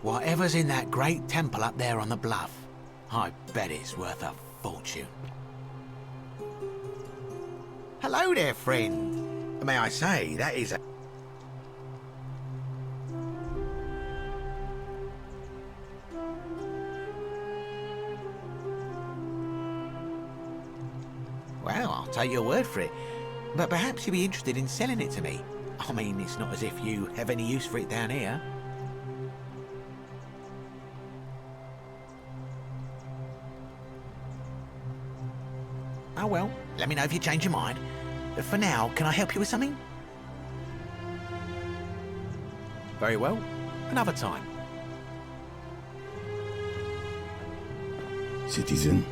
Whatever's in that great temple up there on the bluff, I bet it's worth a fortune. Hello there, friend. May I say, that is a... Well, I'll take your word for it. But perhaps you'd be interested in selling it to me. I mean, it's not as if you have any use for it down here. Oh well, let me know if you change your mind. For now, can I help you with something? Very well, another time. Citizen.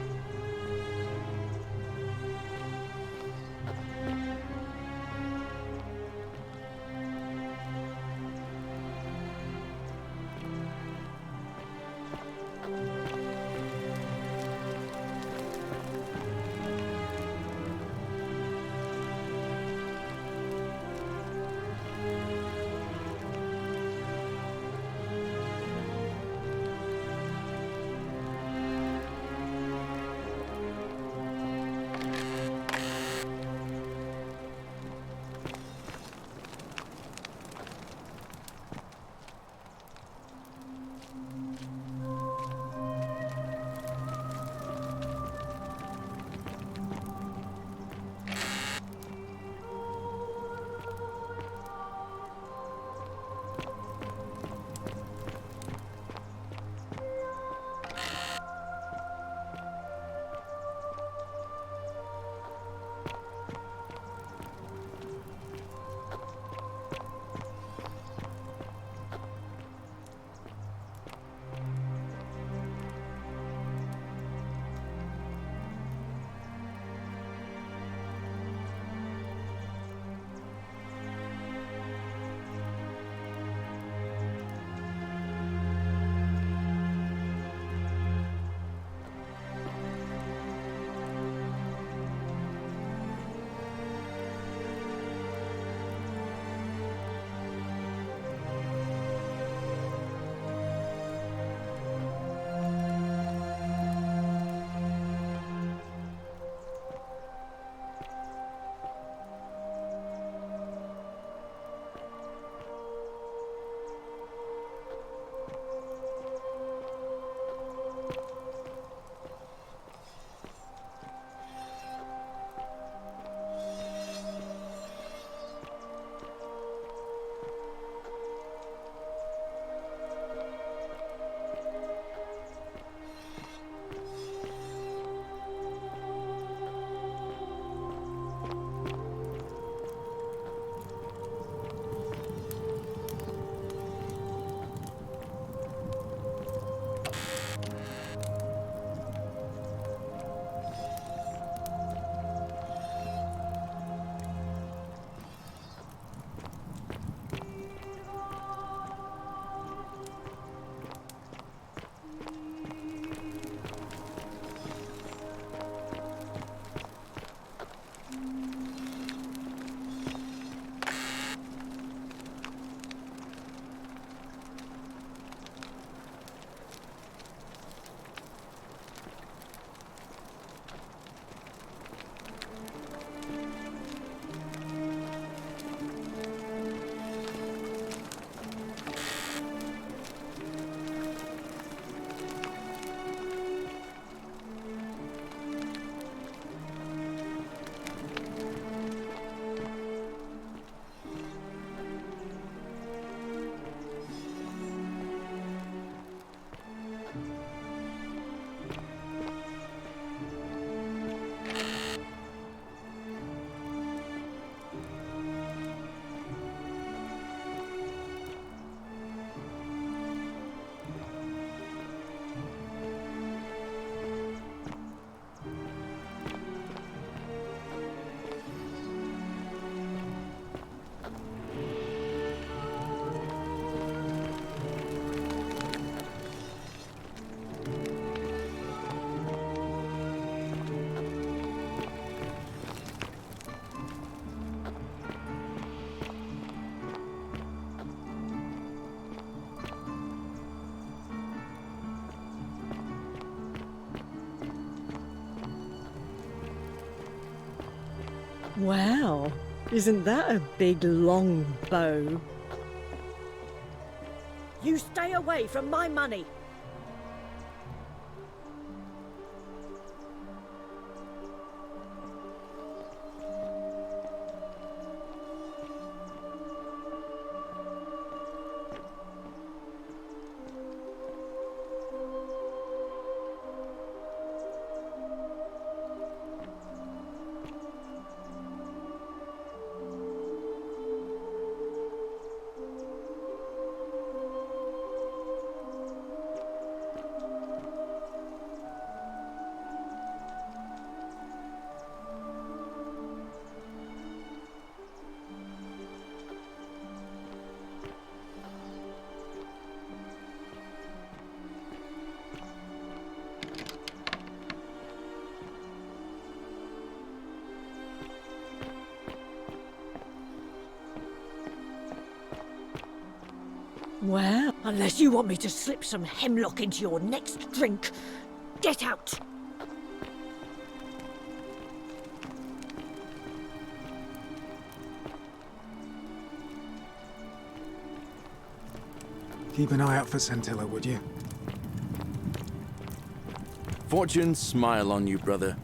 Wow, isn't that a big long bow? You stay away from my money! Well, unless you want me to slip some hemlock into your next drink, get out! Keep an eye out for Scintilla, would you? Fortune smile on you, brother.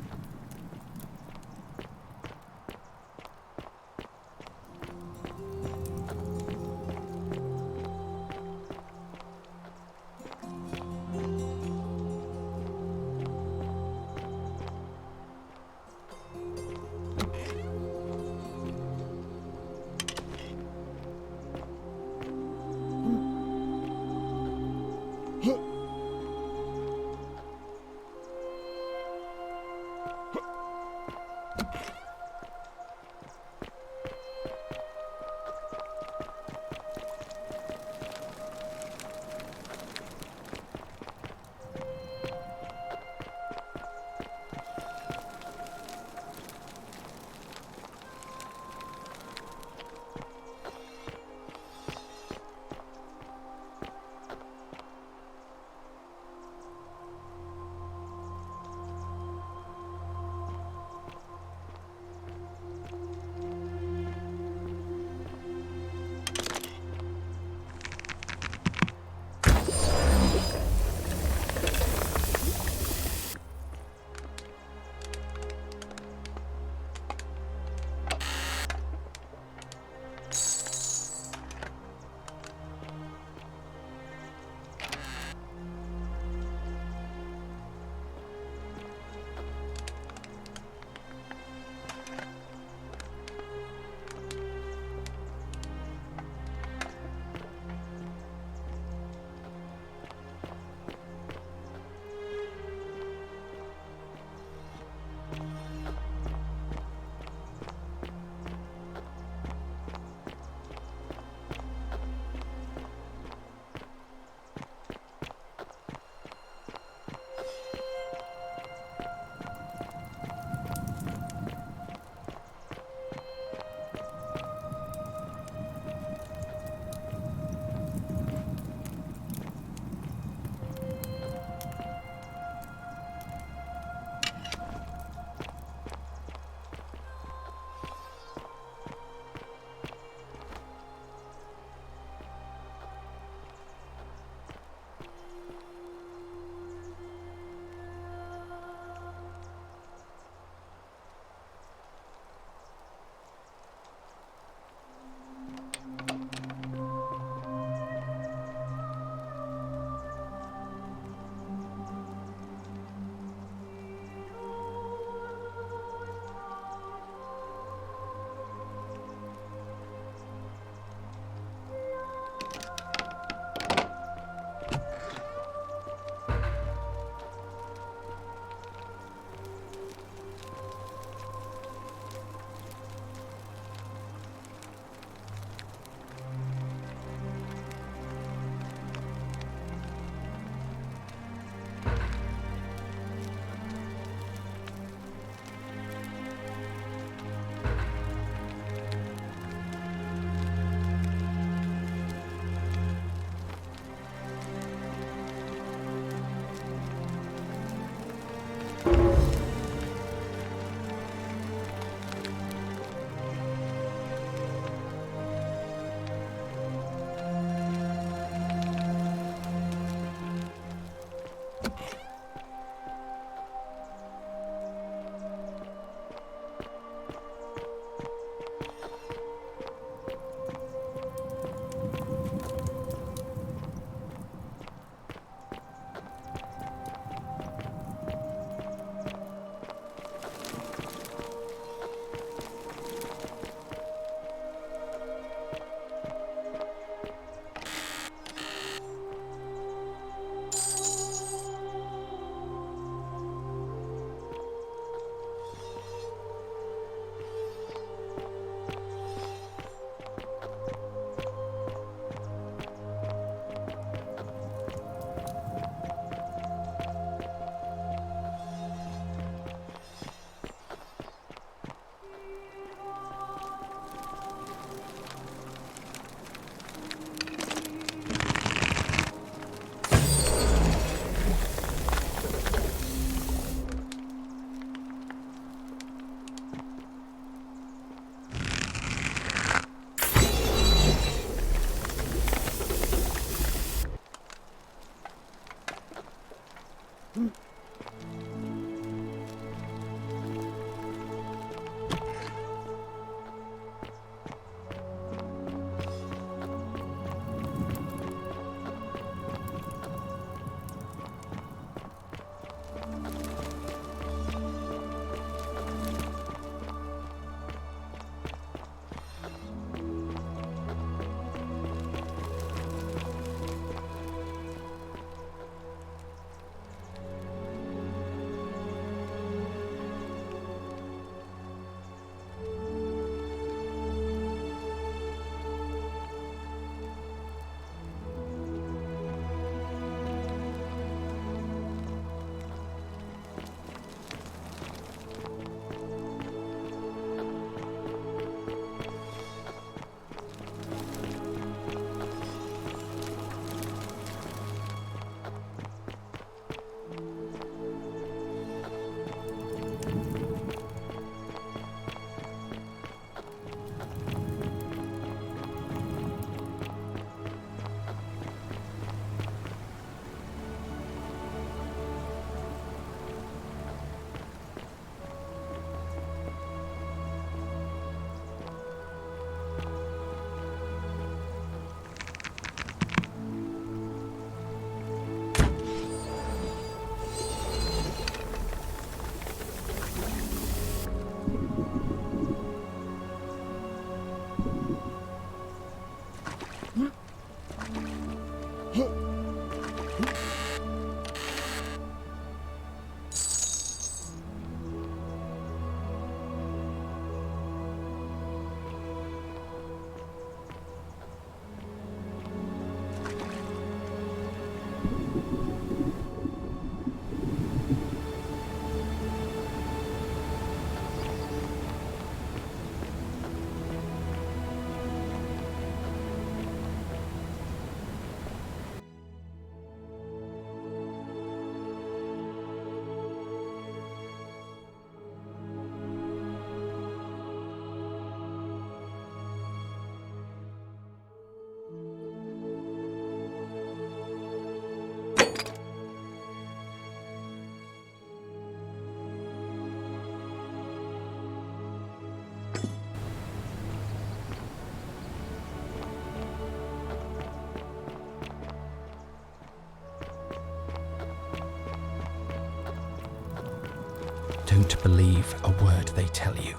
Don't believe a word they tell you.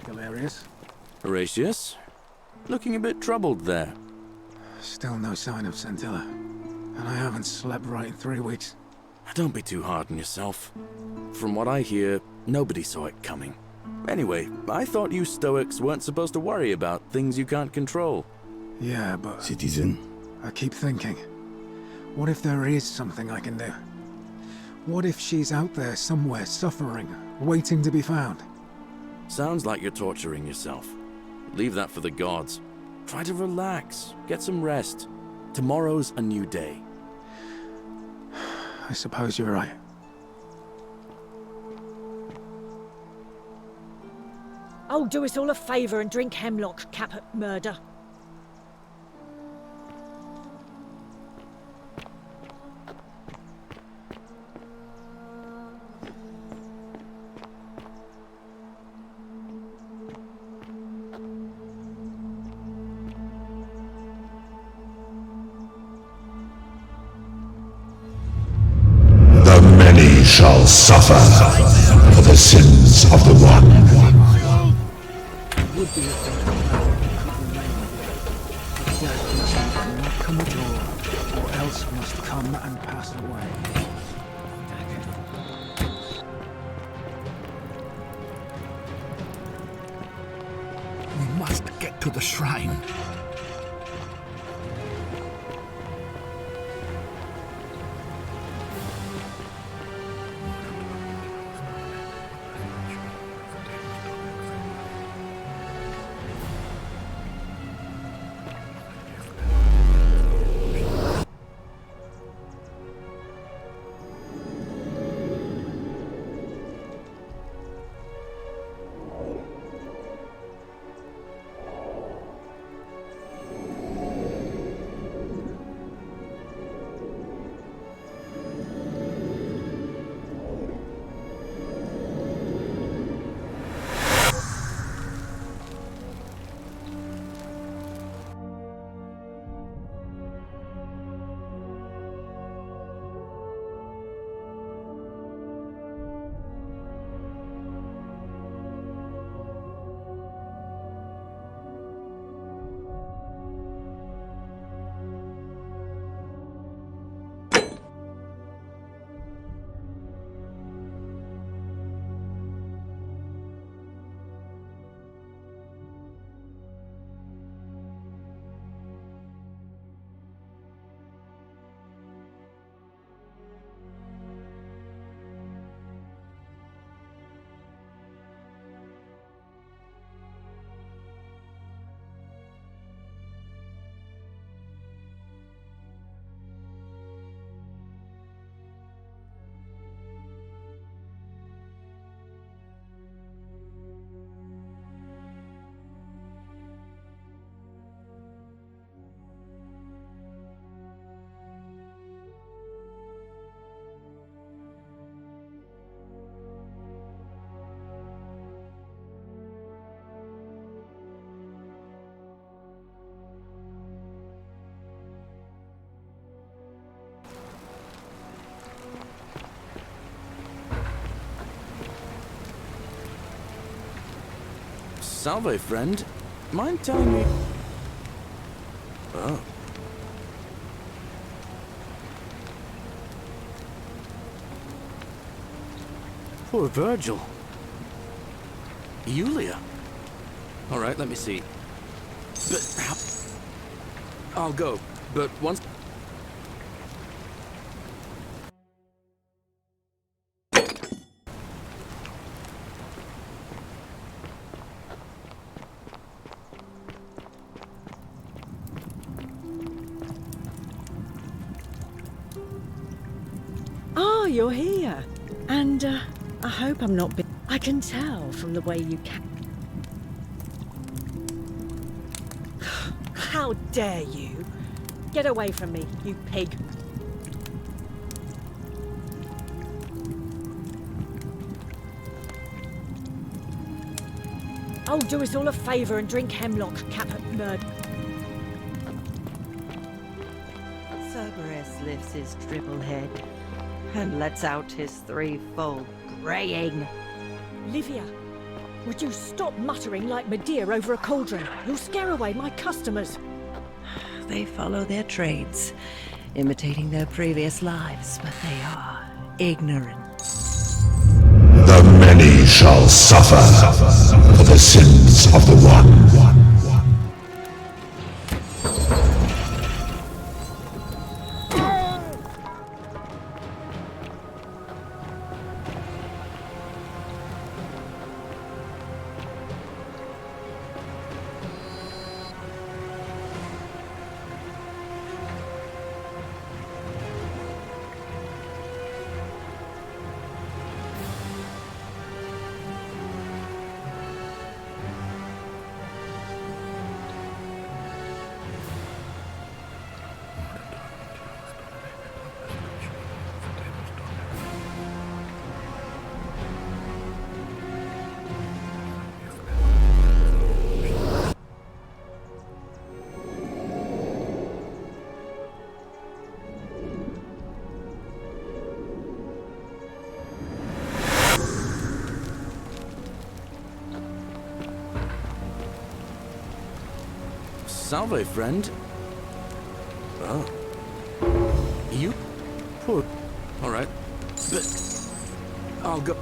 Galerius? Horatius? Looking a bit troubled there. Still no sign of Scintilla. And I haven't slept right in 3 weeks. Don't be too hard on yourself. From what I hear, nobody saw it coming. Anyway, I thought you Stoics weren't supposed to worry about things you can't control. Yeah, but... Citizen? I keep thinking, what if there is something I can do? What if she's out there somewhere, suffering, waiting to be found? Sounds like you're torturing yourself. Leave that for the gods. Try to relax, get some rest. Tomorrow's a new day. I suppose you're right. Oh, do us all a favour and drink hemlock, cap at murder. The many shall suffer for the sins of the one. Would be a thing could remain with death cannot come at all, or else must come and pass away. We must get to the shrine. Salve, friend. Mind telling me... Oh. Poor Virgil. Yulia. Alright, let me see. But how... I'll go, but once... Oh, you're here. And, I hope I'm not... I can tell from the way you How dare you? Get away from me, you pig. Oh, do us all a favour and drink hemlock, Caput Murd. Cerberus lifts his triple head and lets out his threefold braying. Livia, would you stop muttering like Medea over a cauldron? You'll scare away my customers. They follow their trades, imitating their previous lives, but they are ignorant. The many shall suffer for the sins of the one. Salve, friend. Oh. You? Poor... Alright. But... I'll go...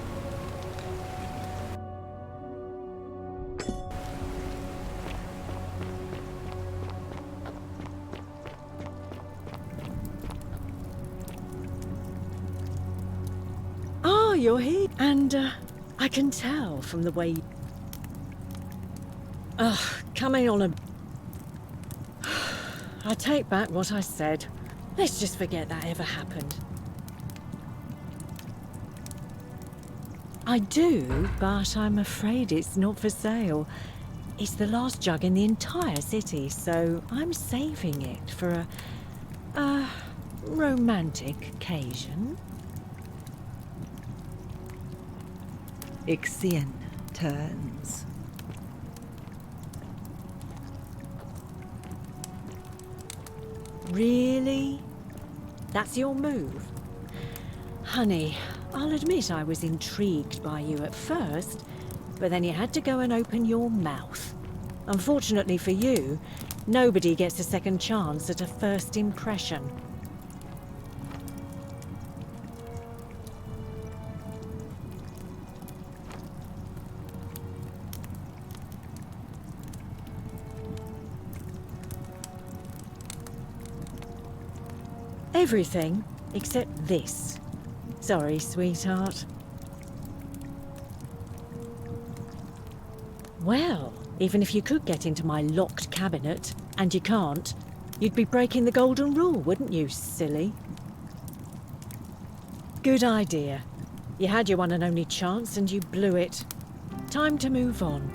Oh, you're here. And, I can tell from the way you... Ugh, coming on a... I take back what I said. Let's just forget that ever happened. I do, but I'm afraid it's not for sale. It's the last jug in the entire city, so I'm saving it for a romantic occasion. Ixion turns. Really? That's your move? Honey, I'll admit I was intrigued by you at first, but then you had to go and open your mouth. Unfortunately for you, nobody gets a second chance at a first impression. Everything except this. Sorry, sweetheart. Well, even if you could get into my locked cabinet, and you can't, you'd be breaking the golden rule, wouldn't you, silly? Good idea. You had your one and only chance and you blew it. Time to move on.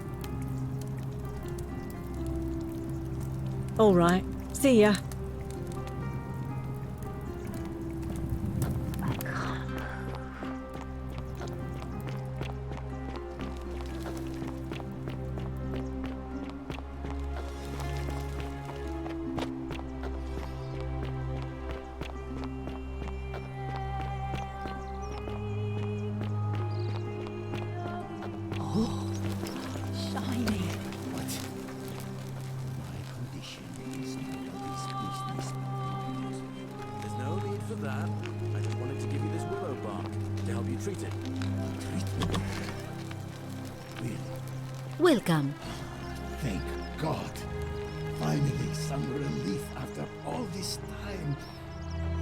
All right, see ya. Shiny. treated. Welcome. Thank God. Finally, some relief after all this time.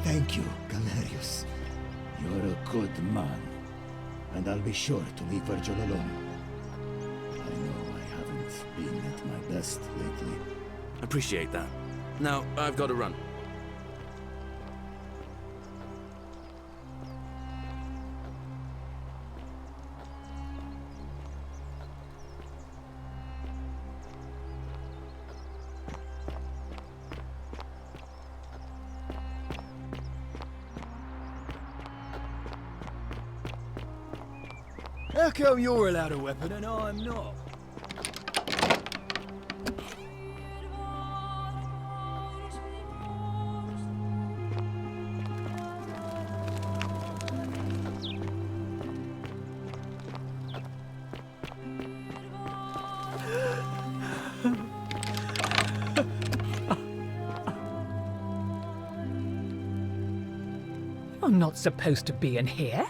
Thank you, Galerius. You're a good man. And I'll be sure to leave Virgil alone. I know I haven't been at my best lately. Appreciate that. Now, I've got to run. How come you're allowed a weapon and I'm not? You're not supposed to be in here.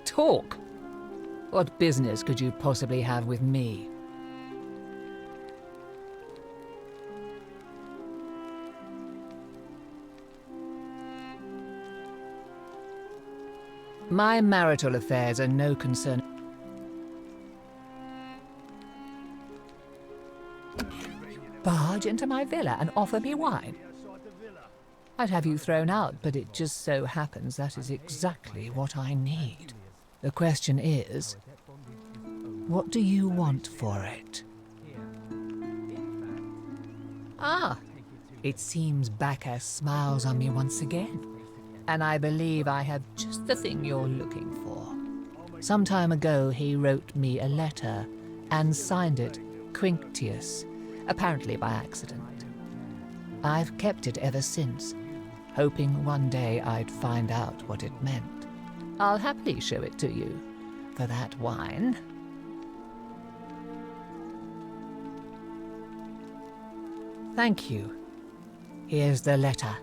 Talk. What business could you possibly have with me? My marital affairs are no concern. Barge into my villa and offer me wine. I'd have you thrown out, but it just so happens that is exactly what I need. The question is, what do you want for it? Ah, it seems Bacchus smiles on me once again, and I believe I have just the thing you're looking for. Some time ago, he wrote me a letter and signed it Quinctius, apparently by accident. I've kept it ever since, hoping one day I'd find out what it meant. I'll happily show it to you for that wine. Thank you. Here's the letter.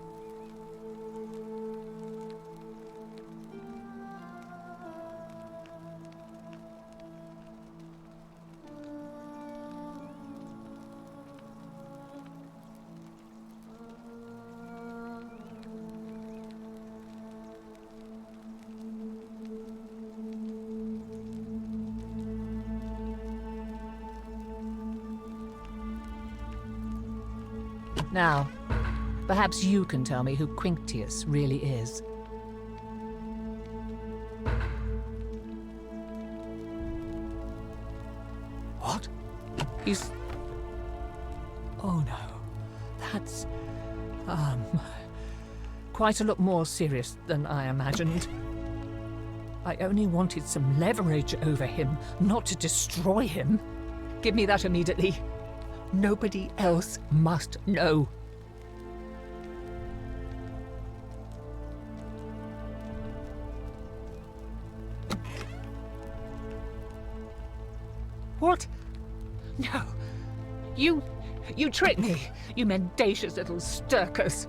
Now, perhaps you can tell me who Quinctius really is. What? He's... Oh no. That's... quite a lot more serious than I imagined. I only wanted some leverage over him, not to destroy him. Give me that immediately. Nobody else must know. What? No. You tricked me, you mendacious little stirkers.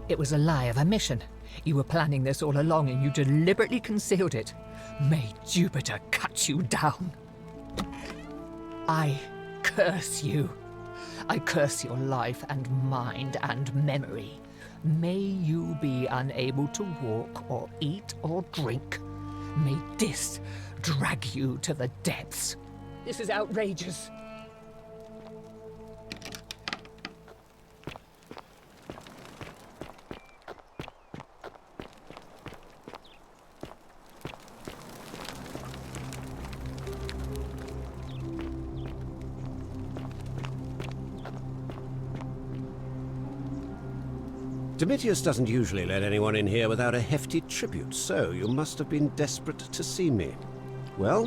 It was a lie of a mission. You were planning this all along and you deliberately concealed it. May Jupiter cut you down. I curse you. I curse your life and mind and memory. May you be unable to walk or eat or drink. May this drag you to the depths. This is outrageous. Domitius doesn't usually let anyone in here without a hefty tribute, so you must have been desperate to see me. Well,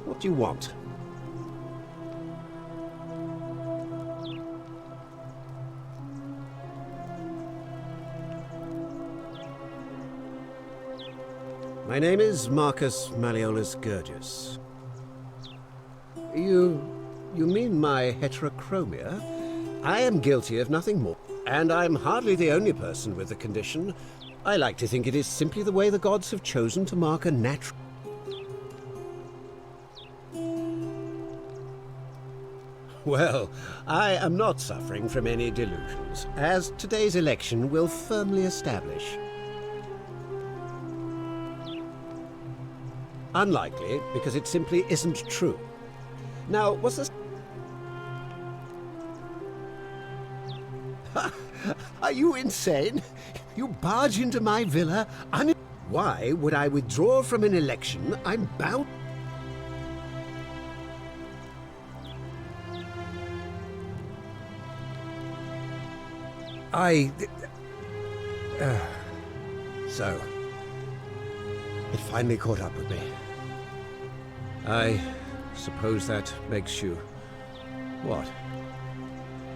what do you want? My name is Marcus Malleolus Gurgis. You mean my heterochromia? I am guilty of nothing more, and I'm hardly the only person with the condition. I like to think it is simply the way the gods have chosen to mark a natural... Well, I am not suffering from any delusions, as today's election will firmly establish. Unlikely, because it simply isn't true. Now, what's this? Are you insane? You barge into my villa Why would I withdraw from an election I'm bound... So, it finally caught up with me. I suppose that makes you... what?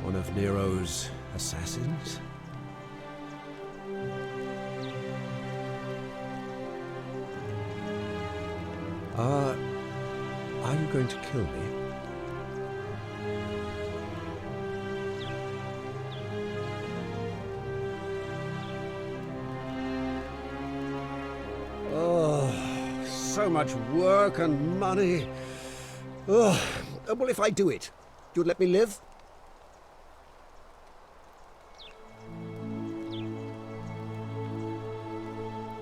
One of Nero's assassins? Are you going to kill me? So much work and money. Oh, well, if I do it, you'd let me live?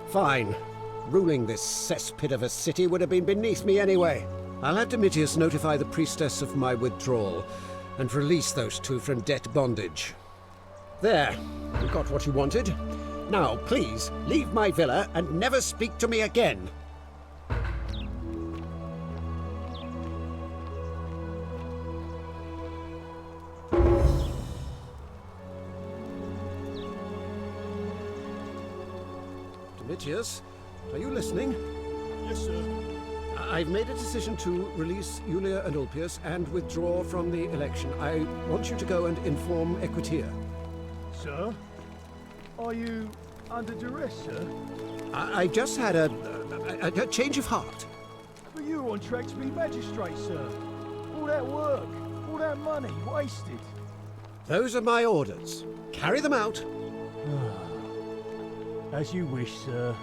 Fine. Ruling this cesspit of a city would have been beneath me anyway. I'll have Domitius notify the priestess of my withdrawal and release those two from debt bondage. There, you got what you wanted. Now, please, leave my villa and never speak to me again. Domitius, are you listening? Yes, sir. I've made a decision to release Julia and Ulpius and withdraw from the election. I want you to go and inform Equitia. Sir? Are you under duress, sir? I just had a change of heart. But you were on track to be magistrate, sir. All that work, all that money, wasted. Those are my orders. Carry them out. As you wish, sir.